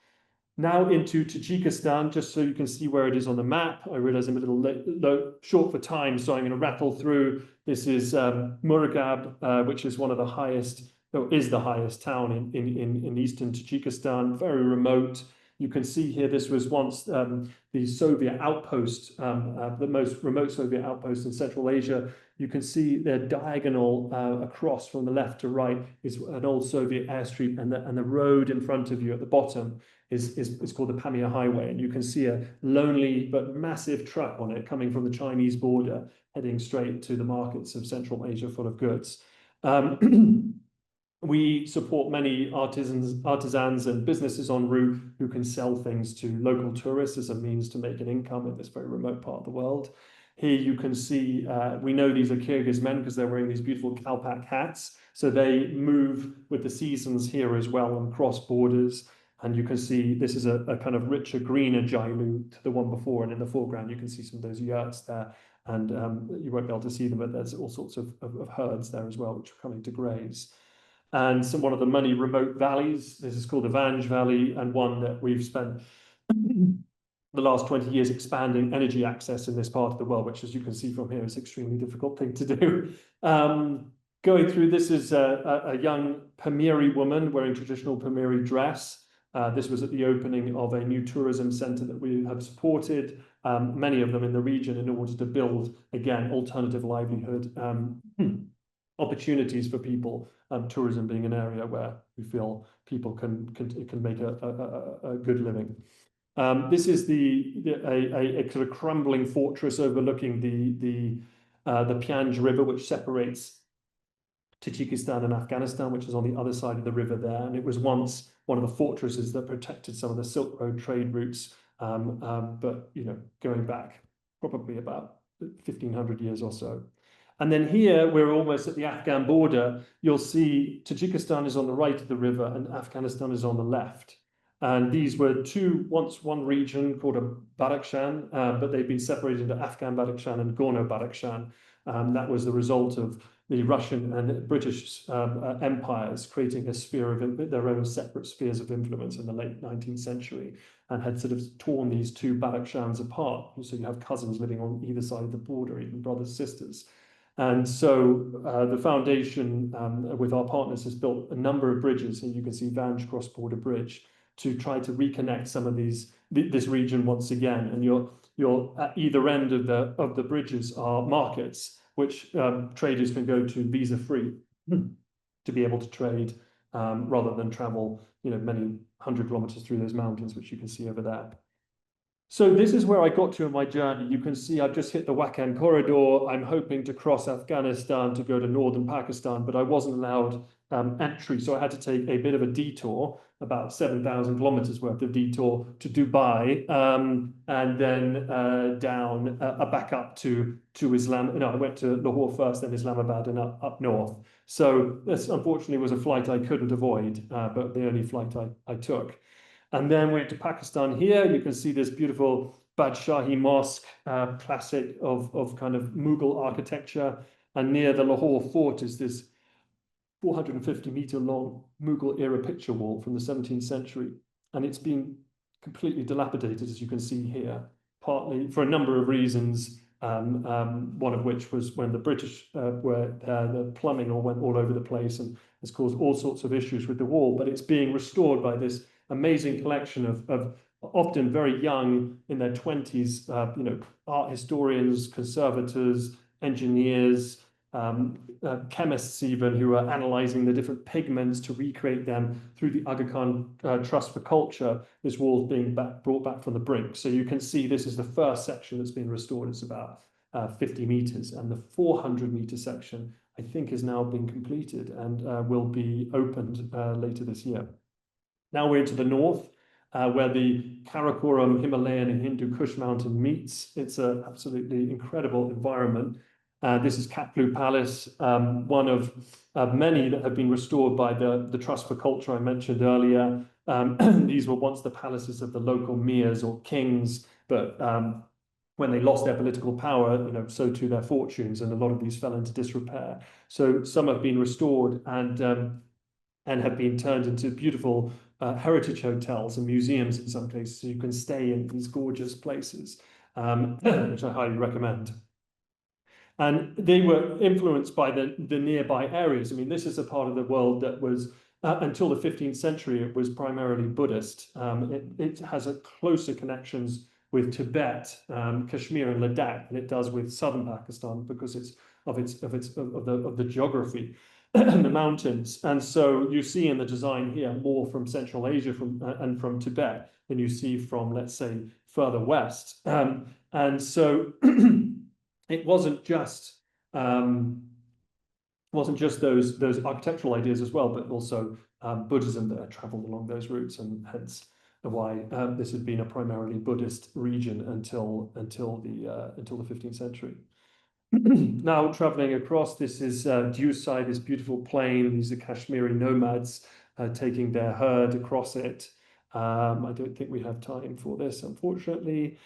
Now into Tajikistan, just so you can see where it is on the map. I realize I'm a little short for time, so I'm going to rattle through. This is Murgab, which is one of the highest, or is the highest town in eastern Tajikistan, very remote. You can see here this was once the Soviet outpost, the most remote Soviet outpost in Central Asia. You can see the diagonal across from the left to right is an old Soviet airstrip, and the road in front of you at the bottom is called the Pamir Highway. And you can see a lonely but massive truck on it coming from the Chinese border, heading straight to the markets of Central Asia full of goods. We support many artisans and businesses en route who can sell things to local tourists as a means to make an income in this very remote part of the world. Here you can see, we know these are Kyrgyz men because they're wearing these beautiful kalpak hats. So they move with the seasons here as well and cross borders. And you can see this is a kind of richer, greener Jailu to the one before. And in the foreground, you can see some of those yurts there. And you won't be able to see them, but there's all sorts of herds there as well, which are coming to graze. And one of the many remote valleys, this is called the Vanj Valley, and one that we've spent the last 20 years expanding energy access in this part of the world, which, as you can see from here, is an extremely difficult thing to do. Going through, this is a young Pamiri woman wearing traditional Pamiri dress. This was at the opening of a new tourism center that we have supported, many of them in the region, in order to build, again, alternative livelihood opportunities for people, tourism being an area where we feel people can make a good living. This is a sort of crumbling fortress overlooking the Pianj River, which separates Tajikistan and Afghanistan, which is on the other side of the river there. And it was once one of the fortresses that protected some of the Silk Road trade routes, but going back probably about 1,500 years or so. And then here, we're almost at the Afghan border. You'll see Tajikistan is on the right of the river and Afghanistan is on the left. And these were once one region called a Badakhshan, but they've been separated into Afghan Badakhshan and Gorno-Badakhshan. That was the result of the Russian and British empires creating a sphere of their own separate spheres of influence in the late 19th century, and had sort of torn these two Badakshans apart. So you have cousins living on either side of the border, even brothers, sisters. And so the foundation with our partners has built a number of bridges, and you can see Vanj cross-border bridge, to try to reconnect some of this region once again. And you're at either end of the bridges are markets, which traders can go to visa-free to be able to trade rather than travel many 100 kilometers through those mountains, which you can see over there. So this is where I got to in my journey. You can see I've just hit the Wakhan corridor. I'm hoping to cross Afghanistan to go to northern Pakistan, but I wasn't allowed entry. So I had to take a bit of a detour, about 7,000 kilometers worth of detour to Dubai, and then down, back up to Islam. No, I went to Lahore first, then Islamabad, and up north. So this unfortunately was a flight I couldn't avoid, but the only flight I took. And then went to Pakistan here. You can see this beautiful Badshahi Mosque, classic of kind of Mughal architecture. And near the Lahore fort is this 450-meter long Mughal era picture wall from the 17th century. And it's been completely dilapidated, as you can see here, partly for a number of reasons. One of which was when the British were there, the plumbing all went all over the place and has caused all sorts of issues with the wall. But it's being restored by this amazing collection of often very young, in their 20s, art historians, conservators, engineers, chemists even, who are analyzing the different pigments to recreate them through the Aga Khan Trust for Culture. This wall is being brought back from the brink. So you can see this is the first section that's been restored. It's about 50 meters, and the 400-meter section, I think, is now being completed and will be opened later this year. Now we're into the north, where the Karakoram Himalayan and Hindu Kush mountain meets. It's an absolutely incredible environment. This is Katlu Palace, one of many that have been restored by the Trust for Culture I mentioned earlier. These were once the palaces of the local mirs or kings, but when they lost their political power, so too their fortunes, and a lot of these fell into disrepair. So some have been restored and have been turned into beautiful heritage hotels and museums in some cases. So you can stay in these gorgeous places, which I highly recommend. And they were influenced by the nearby areas. I mean, this is a part of the world that was, until the 15th century, it was primarily Buddhist. It has a closer connections with Tibet, Kashmir, and Ladakh than it does with southern Pakistan because of the geography and the mountains. And so you see in the design here more from Central Asia and from Tibet than you see from, let's say, further west. And so it wasn't just those architectural ideas as well, but also Buddhism that had traveled along those routes, and hence why this had been a primarily Buddhist region until the 15th century. Now traveling across, this is Dusai, this beautiful plain. These are Kashmiri nomads taking their herd across it. I don't think we have time for this, unfortunately.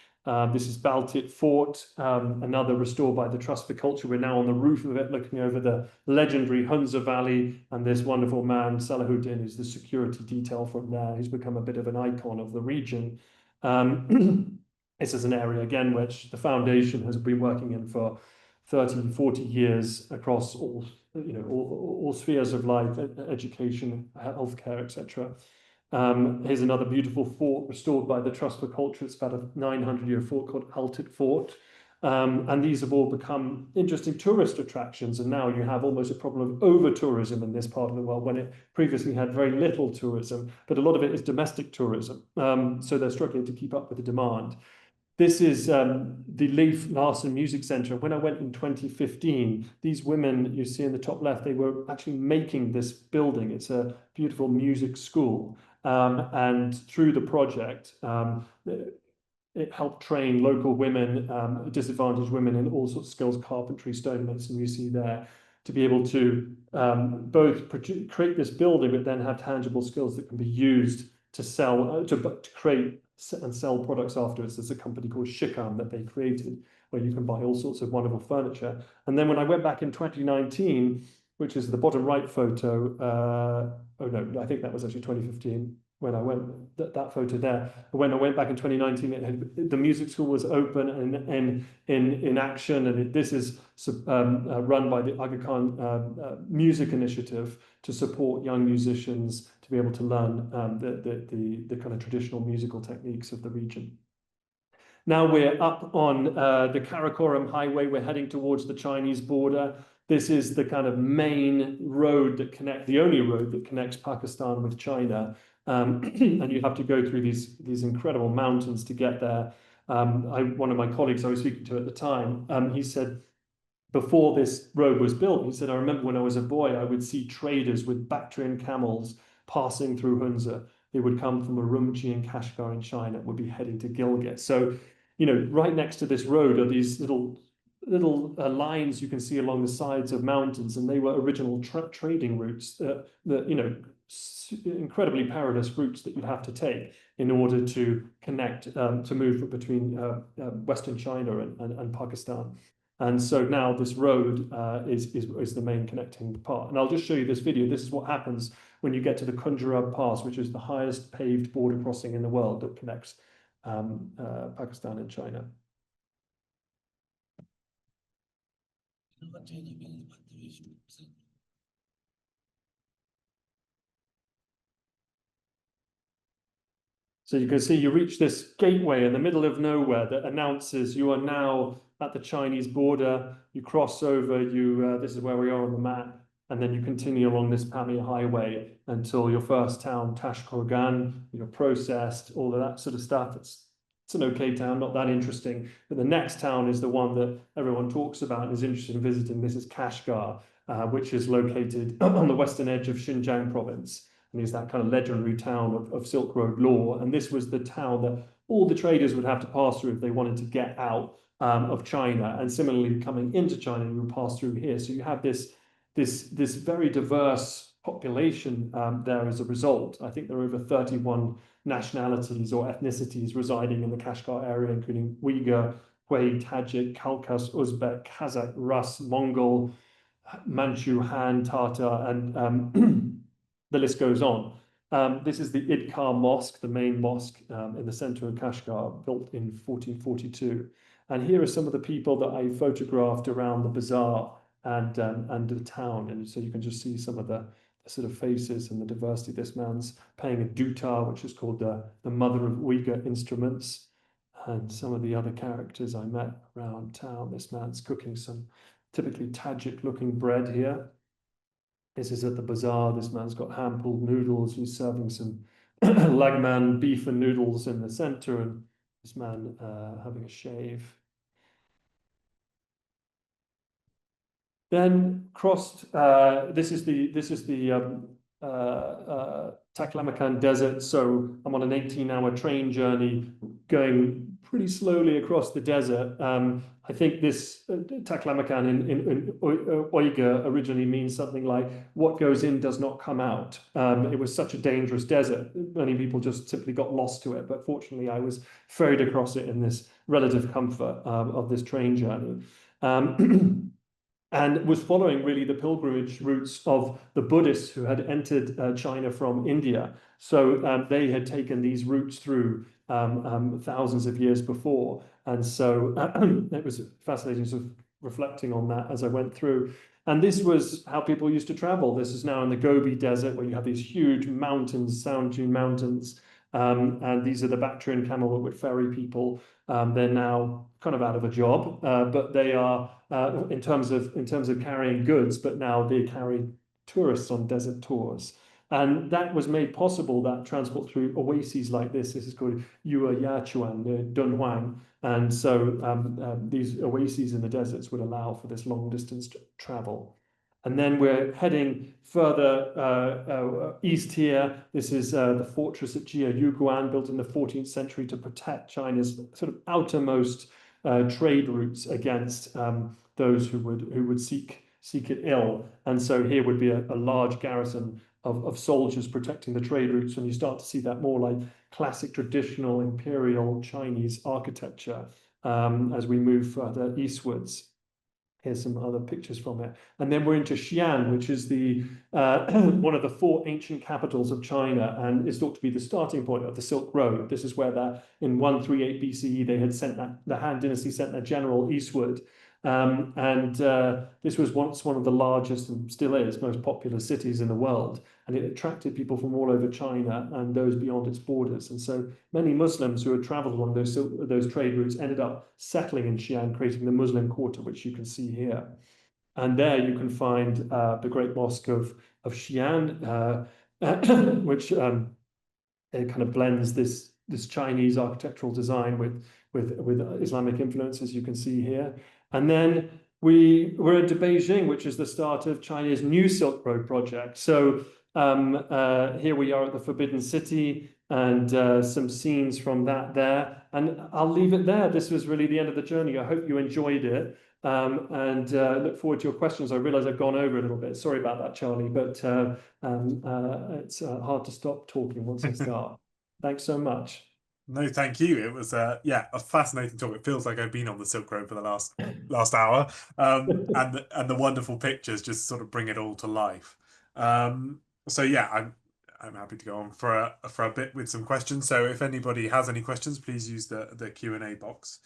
This is Baltit Fort, another restored by the Trust for Culture. We're now on the roof of it, looking over the legendary Hunza Valley, and this wonderful man, Salahuddin, is the security detail from there. He's become a bit of an icon of the region. This is an area, again, which the foundation has been working in for 30, 40 years across all spheres of life, education, healthcare, etc. Here's another beautiful fort restored by the Trust for Culture. It's about a 900-year fort called Altit Fort. And these have all become interesting tourist attractions. And now you have almost a problem of over-tourism in this part of the world when it previously had very little tourism, but a lot of it is domestic tourism. So they're struggling to keep up with the demand. This is the Leif Larsen Music Center. When I went in 2015, these women you see in the top left, they were actually making this building. It's a beautiful music school. And through the project, it helped train local women, disadvantaged women in all sorts of skills, carpentry, stonemasons, you see there, to be able to both create this building, but then have tangible skills that can be used to sell, to create and sell products afterwards. There's a company called Shikam that they created, where you can buy all sorts of wonderful furniture. And then when I went back in 2019, which is the bottom right photo, oh no, I think that was actually 2015 when I went, that photo there. When I went back in 2019, the music school was open and in action, and this is run by the Aga Khan Music Initiative to support young musicians to be able to learn the kind of traditional musical techniques of the region. Now we're up on the Karakoram Highway. We're heading towards the Chinese border. This is the kind of main road that the only road that connects Pakistan with China. And you have to go through these incredible mountains to get there. One of my colleagues I was speaking to at the time, he said, before this road was built, he said, I remember when I was a boy, I would see traders with Bactrian camels passing through Hunza. They would come from Urumqi and Kashgar in China, would be heading to Gilgit. So, you know, right next to this road are these little lines you can see along the sides of mountains, and they were original trading routes that, you know, incredibly perilous routes that you'd have to take in order to connect, to move between Western China and Pakistan. And so now this road is the main connecting part. And I'll just show you this video. This is what happens when you get to the Khunjerab Pass, which is the highest paved border crossing in the world that connects Pakistan and China. So you can see you reach this gateway in the middle of nowhere that announces you are now at the Chinese border. You cross over, this is where we are on the map, and then you continue along this Pamir highway until your first town, Tashqorgan. You're processed, all of that sort of stuff. It's an okay town, not that interesting. But the next town is the one that everyone talks about and is interested in visiting. This is Kashgar, which is located on the western edge of Xinjiang province. And is that kind of legendary town of Silk Road law. And this was the town that all the traders would have to pass through if they wanted to get out of China. And similarly, coming into China, you would pass through here. So you have this very diverse population there as a result. I think there are over 31 nationalities or ethnicities residing in the Kashgar area, including Uyghur, Hui, Tajik, Khalkha, Uzbek, Kazakh, Rus, Mongol, Manchu, Han, Tatar, and the list goes on. This is the Idkar Mosque, the main mosque in the center of Kashgar, built in 1442. And here are some of the people that I photographed around the bazaar and the town. And so you can just see some of the sort of faces and the diversity. This man's playing a dutar, which is called the mother of Uyghur instruments. And some of the other characters I met around town. This man's cooking some typically Tajik-looking bread here. This is at the bazaar. This man's got hand-pulled noodles. He's serving some lagman beef and noodles in the center, and this man having a shave. Then crossed. This is the Taklamakan Desert. So I'm on an 18-hour train journey, going pretty slowly across the desert. I think this Taklamakan in Uyghur originally means something like "what goes in does not come out." It was such a dangerous desert. Many people just simply got lost to it. But fortunately, I was ferried across it in this relative comfort of this train journey. And was following really the pilgrimage routes of the Buddhists who had entered China from India. So they had taken these routes through thousands of years before. And so it was fascinating sort of reflecting on that as I went through. And this was how people used to travel. This is now in the Gobi Desert, where you have these huge mountains, sand dune mountains. And these are the Bactrian camel that would ferry people. They're now kind of out of a job, but they are in terms of carrying goods. But now they carry tourists on desert tours, and that was made possible. That transport through oases like this. This is called Yua Yachuan, Dunhuang, and so these oases in the deserts would allow for this long distance travel. And then we're heading further east here. This is the fortress at Jiayuguan, built in the 14th century to protect China's sort of outermost trade routes against those who would seek it ill. And so here would be a large garrison of soldiers protecting the trade routes, and you start to see that more like classic traditional imperial Chinese architecture as we move further eastwards. Here's some other pictures from it. And then we're into Xi'an, which is the one of the 4 ancient capitals of China, and is thought to be the starting point of the Silk Road. This is where in 138 BCE, they had sent the Han Dynasty sent their general eastward. This was once one of the largest, and still is, most popular cities in the world. And it attracted people from all over China and those beyond its borders. And so many Muslims who had traveled along those trade routes ended up settling in Xi'an, creating the Muslim Quarter, which you can see here. And there you can find the Great Mosque of Xi'an, which it kind of blends this this Chinese architectural design with Islamic influences you can see here. And then we're into Beijing, which is the start of China's new Silk Road project. So here we are at the Forbidden City, and some scenes from that there. And I'll leave it there. This was really the end of the journey. I hope you enjoyed it, and look forward to your questions. I realize I've gone over a little bit. Sorry about that, Charlie, but it's hard to stop talking once I start. Thanks so much.
No, thank you. It was yeah, a fascinating talk. It feels like I've been on the Silk Road for the last hour, and the wonderful pictures just sort of bring it all to life. So yeah, I'm happy to go on for a bit with some questions. So if anybody has any questions, please use the Q&A box.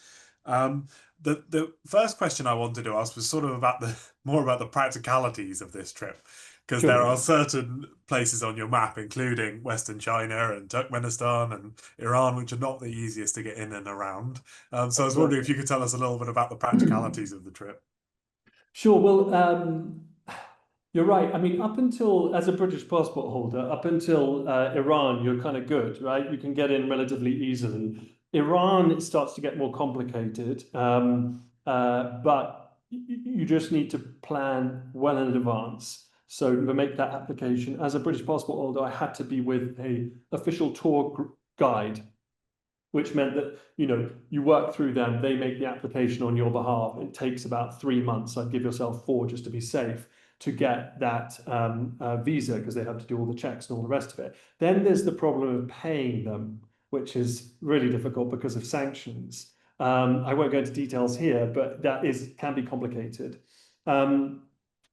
The first question I wanted to ask was sort of about more about the practicalities of this trip, because there are certain places on your map, including Western China and Turkmenistan and Iran, which are not the easiest to get in and around. So I was wondering if you could tell us a little bit about the practicalities of the trip.
Sure. Well, you're right. I mean, up until, as a British passport holder, up until Iran, you're kind of good, right? You can get in relatively easily. Iran, it starts to get more complicated, but you just need to plan well in advance. So to make that application, as a British passport holder, I had to be with an official tour guide, which meant that, you know, you work through them, they make the application on your behalf. It takes about 3 months. I'd give yourself 4 just to be safe, to get that visa, because they have to do all the checks and all the rest of it. Then there's the problem of paying them, which is really difficult because of sanctions. I won't go into details here, but that can be complicated.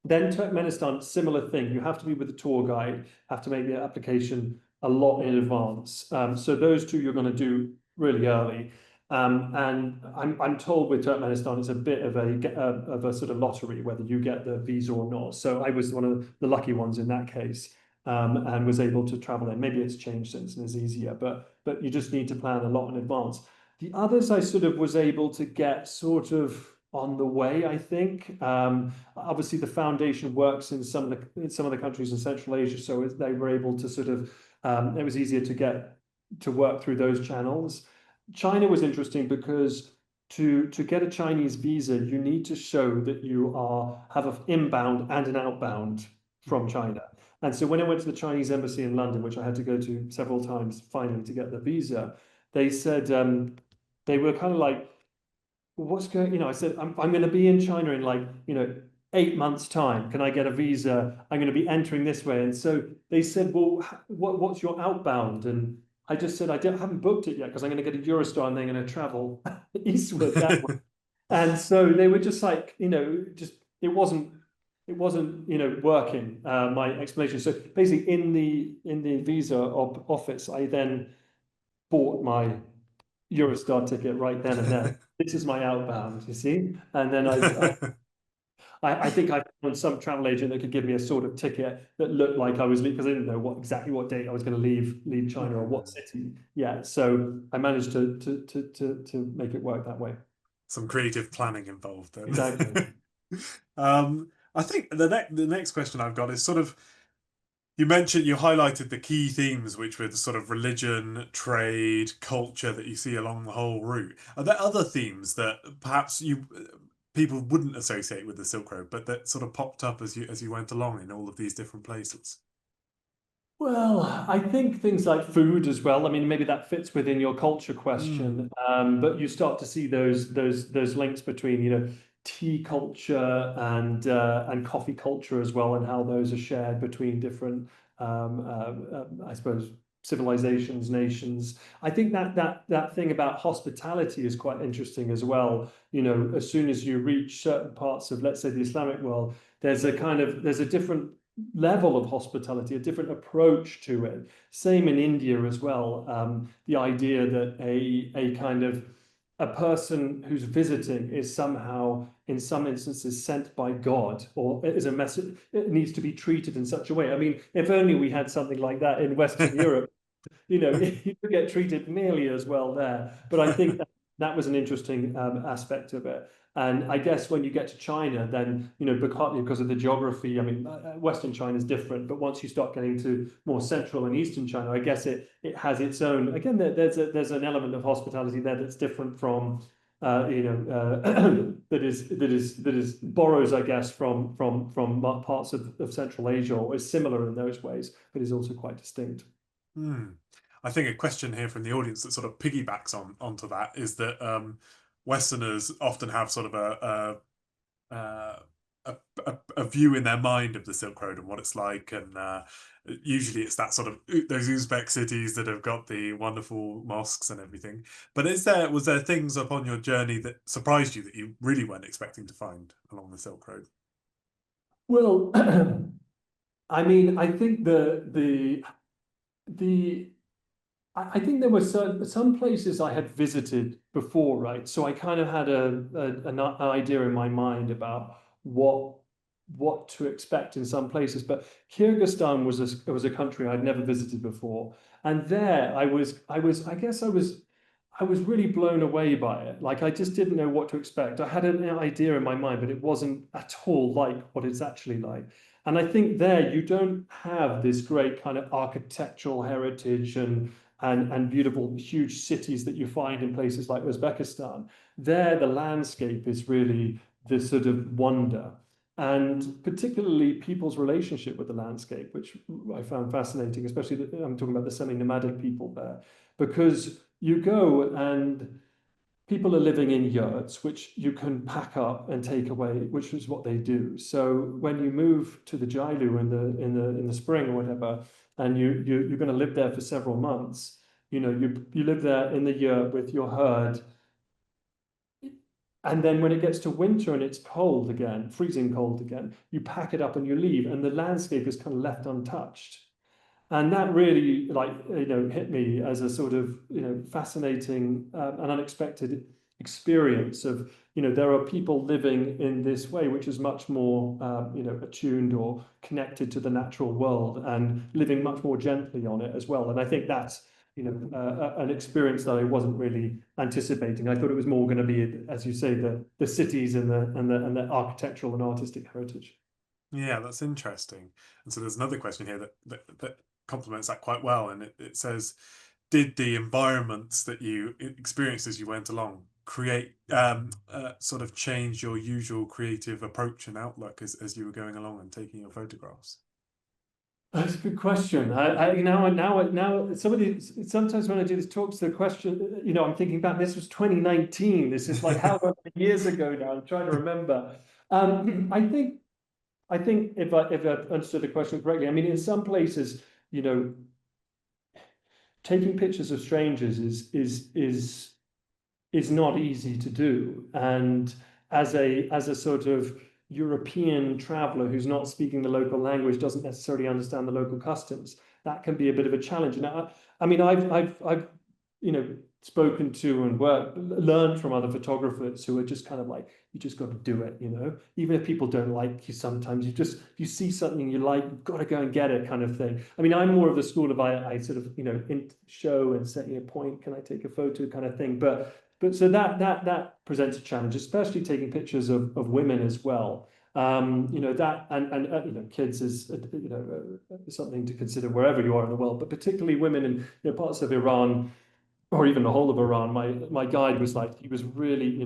Then Turkmenistan, similar thing. You have to be with a tour guide, have to make the application a lot in advance. So those two you're going to do really early. And I'm told with Turkmenistan, it's a bit of a sort of lottery whether you get the visa or not. So I was one of the lucky ones in that case, and was able to travel in. Maybe it's changed since and is easier, but you just need to plan a lot in advance. The others I sort of was able to get sort of on the way, I think. Obviously, the foundation works in some of the countries in Central Asia, so they were able to sort of it was easier to get to work through those channels. China was interesting because to get a Chinese visa, you need to show that you have an inbound and an outbound from China. And so when I went to the Chinese embassy in London, which I had to go to several times finally to get the visa, they said they were kind of like, what's going, you know, I said, I'm going to be in China in, like, you know, 8 months time. Can I get a visa? I'm going to be entering this way. And so they said, well, what's your outbound? And I just said, I haven't booked it yet because I'm going to get a Eurostar and then I'm going to travel eastward that way. And so they were just like, you know, just it wasn't, you know, working, my explanation. So basically in the visa office, I then bought my Eurostar ticket right then and there. This is my outbound, you see? And then I think I found some travel agent that could give me a sort of ticket that looked like I was leaving, because I didn't know exactly what date I was going to leave China or what city. Yeah, so I managed to make it work that way.
Some creative planning involved then.
Exactly.
I think the next question I've got is sort of, you highlighted the key themes, which were the sort of religion, trade, culture that you see along the whole route. Are there other themes that perhaps people wouldn't associate with the Silk Road, but that sort of popped up as you went along in all of these different places?
Well, I think things like food as well. I mean, maybe that fits within your culture question, but you start to see those links between, you know, tea culture and coffee culture as well, and how those are shared between different, I suppose, civilizations, nations. I think that thing about hospitality is quite interesting as well. You know, as soon as you reach certain parts of, let's say, the Islamic world, there's a different level of hospitality, a different approach to it. Same in India as well. The idea that a kind of a person who's visiting is somehow, in some instances, sent by God, or is a message. It needs to be treated in such a way. I mean, if only we had something like that in Western Europe, you know, you could get treated nearly as well there. But I think that was an interesting aspect of it. And I guess when you get to China, then, because of the geography, I mean, Western China is different, but once you start getting to more Central and Eastern China, I guess it has its own, again, there's an element of hospitality there that's different from, that is borrows, I guess, from parts of Central Asia, or is similar in those ways, but is also quite distinct.
Hmm. I think a question here from the audience that sort of piggybacks onto that is that Westerners often have sort of a view in their mind of the Silk Road and what it's like, and usually it's that sort of those Uzbek cities that have got the wonderful mosques and everything. But was there things upon your journey that surprised you that you really weren't expecting to find along the Silk Road?
Well, I mean, I think the I think there were some places I had visited before, right? So I kind of had an idea in my mind about what to expect in some places. But Kyrgyzstan was a country I'd never visited before, and there I was really blown away by it. Like, I just didn't know what to expect. I had an idea in my mind, but it wasn't at all like what it's actually like. And I think there you don't have this great kind of architectural heritage and beautiful huge cities that you find in places like Uzbekistan. There, the landscape is really the sort of wonder, and particularly people's relationship with the landscape, which I found fascinating, especially I'm talking about the semi-nomadic people there, because you go and people are living in yurts, which you can pack up and take away, which is what they do. So when you move to the Jailu in the spring or whatever, and you're going to live there for several months, you live there in the yurt with your herd, and then when it gets to winter and it's cold again, freezing cold again, you pack it up and you leave, and the landscape is kind of left untouched. And that really, like, hit me as a sort of, fascinating and unexpected experience of, there are people living in this way, which is much more, attuned or connected to the natural world and living much more gently on it as well. And I think that's, an experience that I wasn't really anticipating. I thought it was more going to be, as you say, the cities and the architectural and artistic heritage.
Yeah, that's interesting. And so there's another question here that complements that quite well, and it says, did the environments that you experienced as you went along create sort of change your usual creative approach and outlook as you were going along and taking your photographs?
That's a good question. Now, sometimes when I do these talks, the question, I'm thinking back, this was 2019. This is like how many years ago now? I'm trying to remember. I think if I understood the question correctly, I mean, in some places, you know, taking pictures of strangers is not easy to do. And as a sort of European traveler who's not speaking the local language, doesn't necessarily understand the local customs, that can be a bit of a challenge. Now, I mean, I've spoken to and learned from other photographers who are just kind of like, you just got to do it, even if people don't like you sometimes, if you see something you like, you've got to go and get it, kind of thing. I mean, I'm more of the school of I sort of, show and set a point, can I take a photo, kind of thing. But so that presents a challenge, especially taking pictures of women as well. That and kids is something to consider wherever you are in the world, but particularly women in parts of Iran or even the whole of Iran. My guide was like, he was really,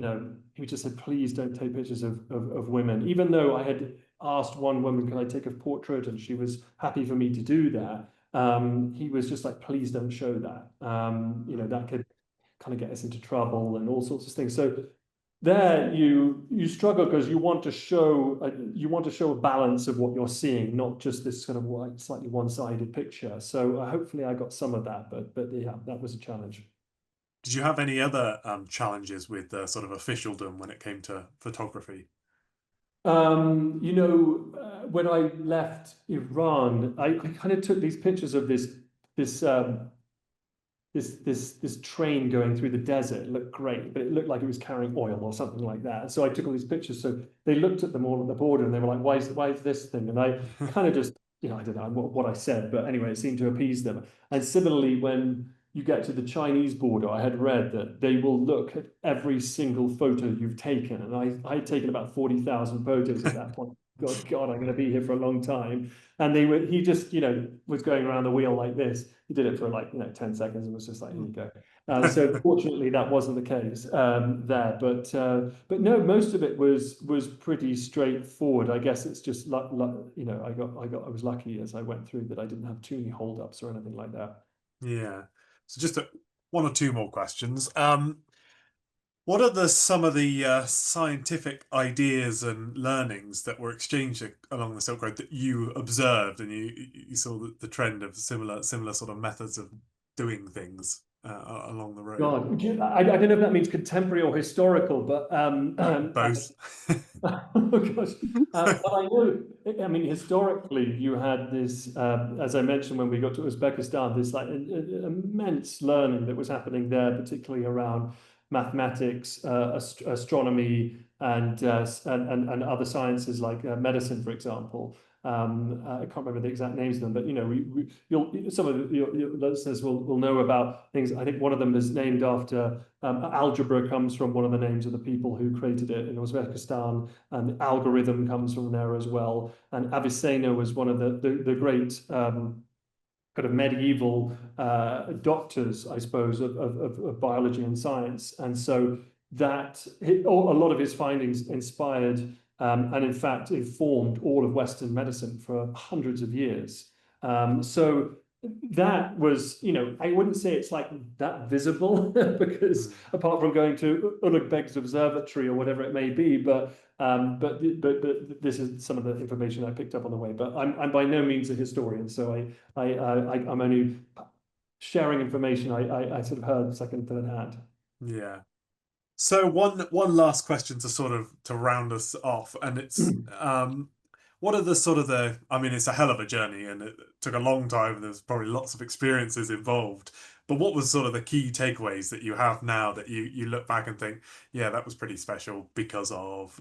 he just said, please don't take pictures of women, even though I had asked one woman, can I take a portrait, and she was happy for me to do that. He was just like, please don't show that. That could kind of get us into trouble and all sorts of things. So there you struggle because you want to show a balance of what you're seeing, not just this kind of slightly one-sided picture. So hopefully I got some of that, but yeah, that was a challenge.
Did you have any other challenges with sort of officialdom when it came to photography?
When I left Iran, I kind of took these pictures of this this train going through the desert. It looked great, but it looked like it was carrying oil or something like that. And so I took all these pictures. So they looked at them all at the border and they were like, why is this thing? And I kind of just, I don't know what I said, but anyway, it seemed to appease them. And similarly, when you get to the Chinese border, I had read that they will look at every single photo you've taken. And I had taken about 40,000 photos at that point. God, I'm going to be here for a long time. And he just, was going around the wheel like this. He did it for like, 10 seconds and was just like, here you go. So fortunately, that wasn't the case there. But no, most of it was pretty straightforward. I guess it's just I was lucky as I went through that I didn't have too many holdups or anything like that.
Yeah. So just one or two more questions. What are some of the scientific ideas and learnings that were exchanged along the Silk Road that you observed, and you saw the trend of similar sort of methods of doing things along the road?
God, I don't know if that means contemporary or historical, but
Both.
oh gosh. But I know, I mean, historically, you had this, as I mentioned when we got to Uzbekistan, this like immense learning that was happening there, particularly around mathematics, astronomy, and other sciences like medicine, for example. I can't remember the exact names of them, but some of your listeners will know about things. I think one of them is named after algebra, comes from one of the names of the people who created it in Uzbekistan, and algorithm comes from there as well. And Avicenna was one of the great kind of medieval doctors, I suppose, of biology and science. And so a lot of his findings inspired and in fact informed all of Western medicine for hundreds of years. So that was, I wouldn't say it's like that visible because apart from going to Ulugh Observatory or whatever it may be, but this is some of the information I picked up on the way. But I'm by no means a historian, so I'm only sharing information I sort of heard second, third hand.
Yeah. So one last question to sort of to round us off, and it's what are I mean, it's a hell of a journey and it took a long time. There's probably lots of experiences involved. But what was sort of the key takeaways that you have now that you look back and think, yeah, that was pretty special because of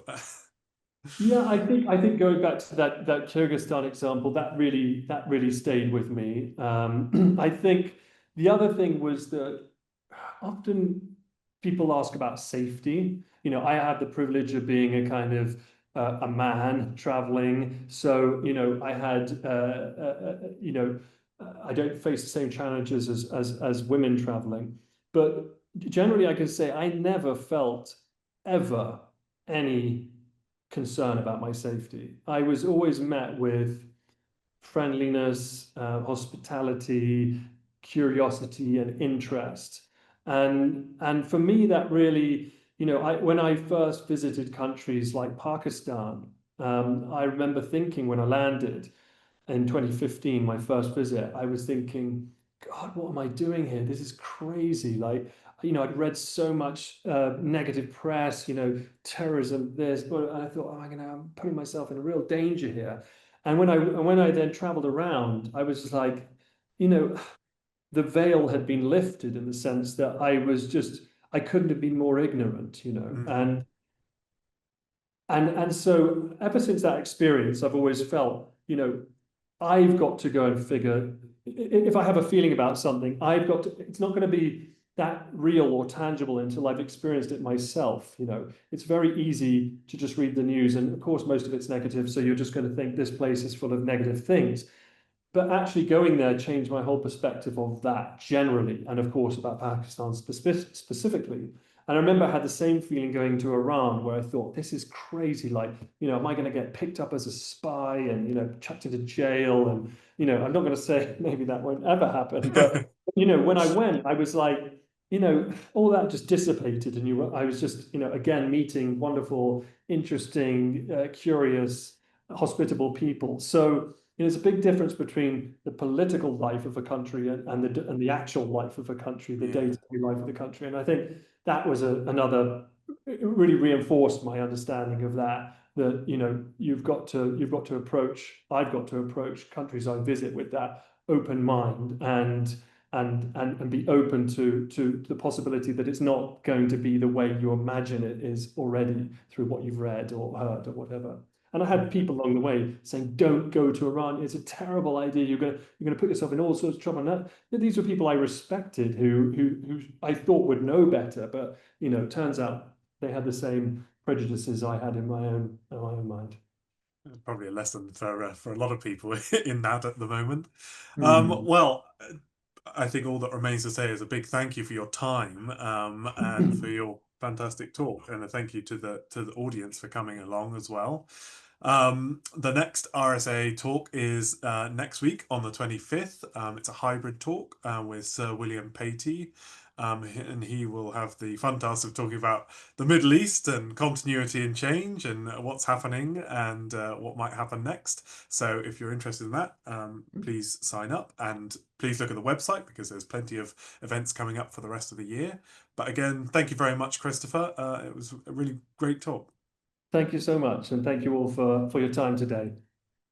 Yeah, I think going back to that Kyrgyzstan example, that really stayed with me. I think the other thing was that often people ask about safety. I had the privilege of being a kind of a man traveling, so I had I don't face the same challenges as women traveling, but generally I can say I never felt ever any concern about my safety. I was always met with friendliness, hospitality, curiosity, and interest. And for me, that really, when I first visited countries like Pakistan, I remember thinking when I landed in 2015, my first visit, I was thinking, God, what am I doing here? This is crazy. Like, I'd read so much negative press, terrorism, this, but I thought, oh, I'm putting myself in real danger here. And when I then traveled around, I was just like, the veil had been lifted in the sense that I couldn't have been more ignorant,
Mm.
and so ever since that experience, I've always felt, I've got to go and figure, if I have a feeling about something, it's not going to be that real or tangible until I've experienced it myself. It's very easy to just read the news, and of course, most of it's negative. So you're just going to think this place is full of negative things. But actually going there changed my whole perspective of that generally, and of course about Pakistan specifically. And I remember I had the same feeling going to Iran, where I thought, this is crazy. Like, am I going to get picked up as a spy and, chucked into jail? And, I'm not going to say maybe that won't ever happen. But, when I went, I was like, all that just dissipated. And I was just, again, meeting wonderful, interesting, curious, hospitable people. So, there's a big difference between the political life of a country and the actual life of a country, the
Yeah.
day-to-day life of the country. And I think that was another, it really reinforced my understanding of that I've got to approach countries I visit with that open mind and be open to the possibility that it's not going to be the way you imagine it is already through what you've read or heard or whatever. And I had people along the way saying, "Don't go to Iran. It's a terrible idea. You're gonna put yourself in all sorts of trouble." And these were people I respected who I thought would know better, but it turns out they had the same prejudices I had in my own mind.
Probably a lesson for a lot of people in that at the moment.
Hmm.
Well, I think all that remains to say is a big thank you for your time and for your fantastic talk, and a thank you to the audience for coming along as well. The next RSA talk is next week on the 25th. It's a hybrid talk with Sir William Patey. And he will have the fun task of talking about the Middle East and continuity and change and what's happening and what might happen next. So if you're interested in that, please sign up and please look at the website because there's plenty of events coming up for the rest of the year. But again, thank you very much, Christopher. It was a really great talk.
Thank you so much, and thank you all for your time today.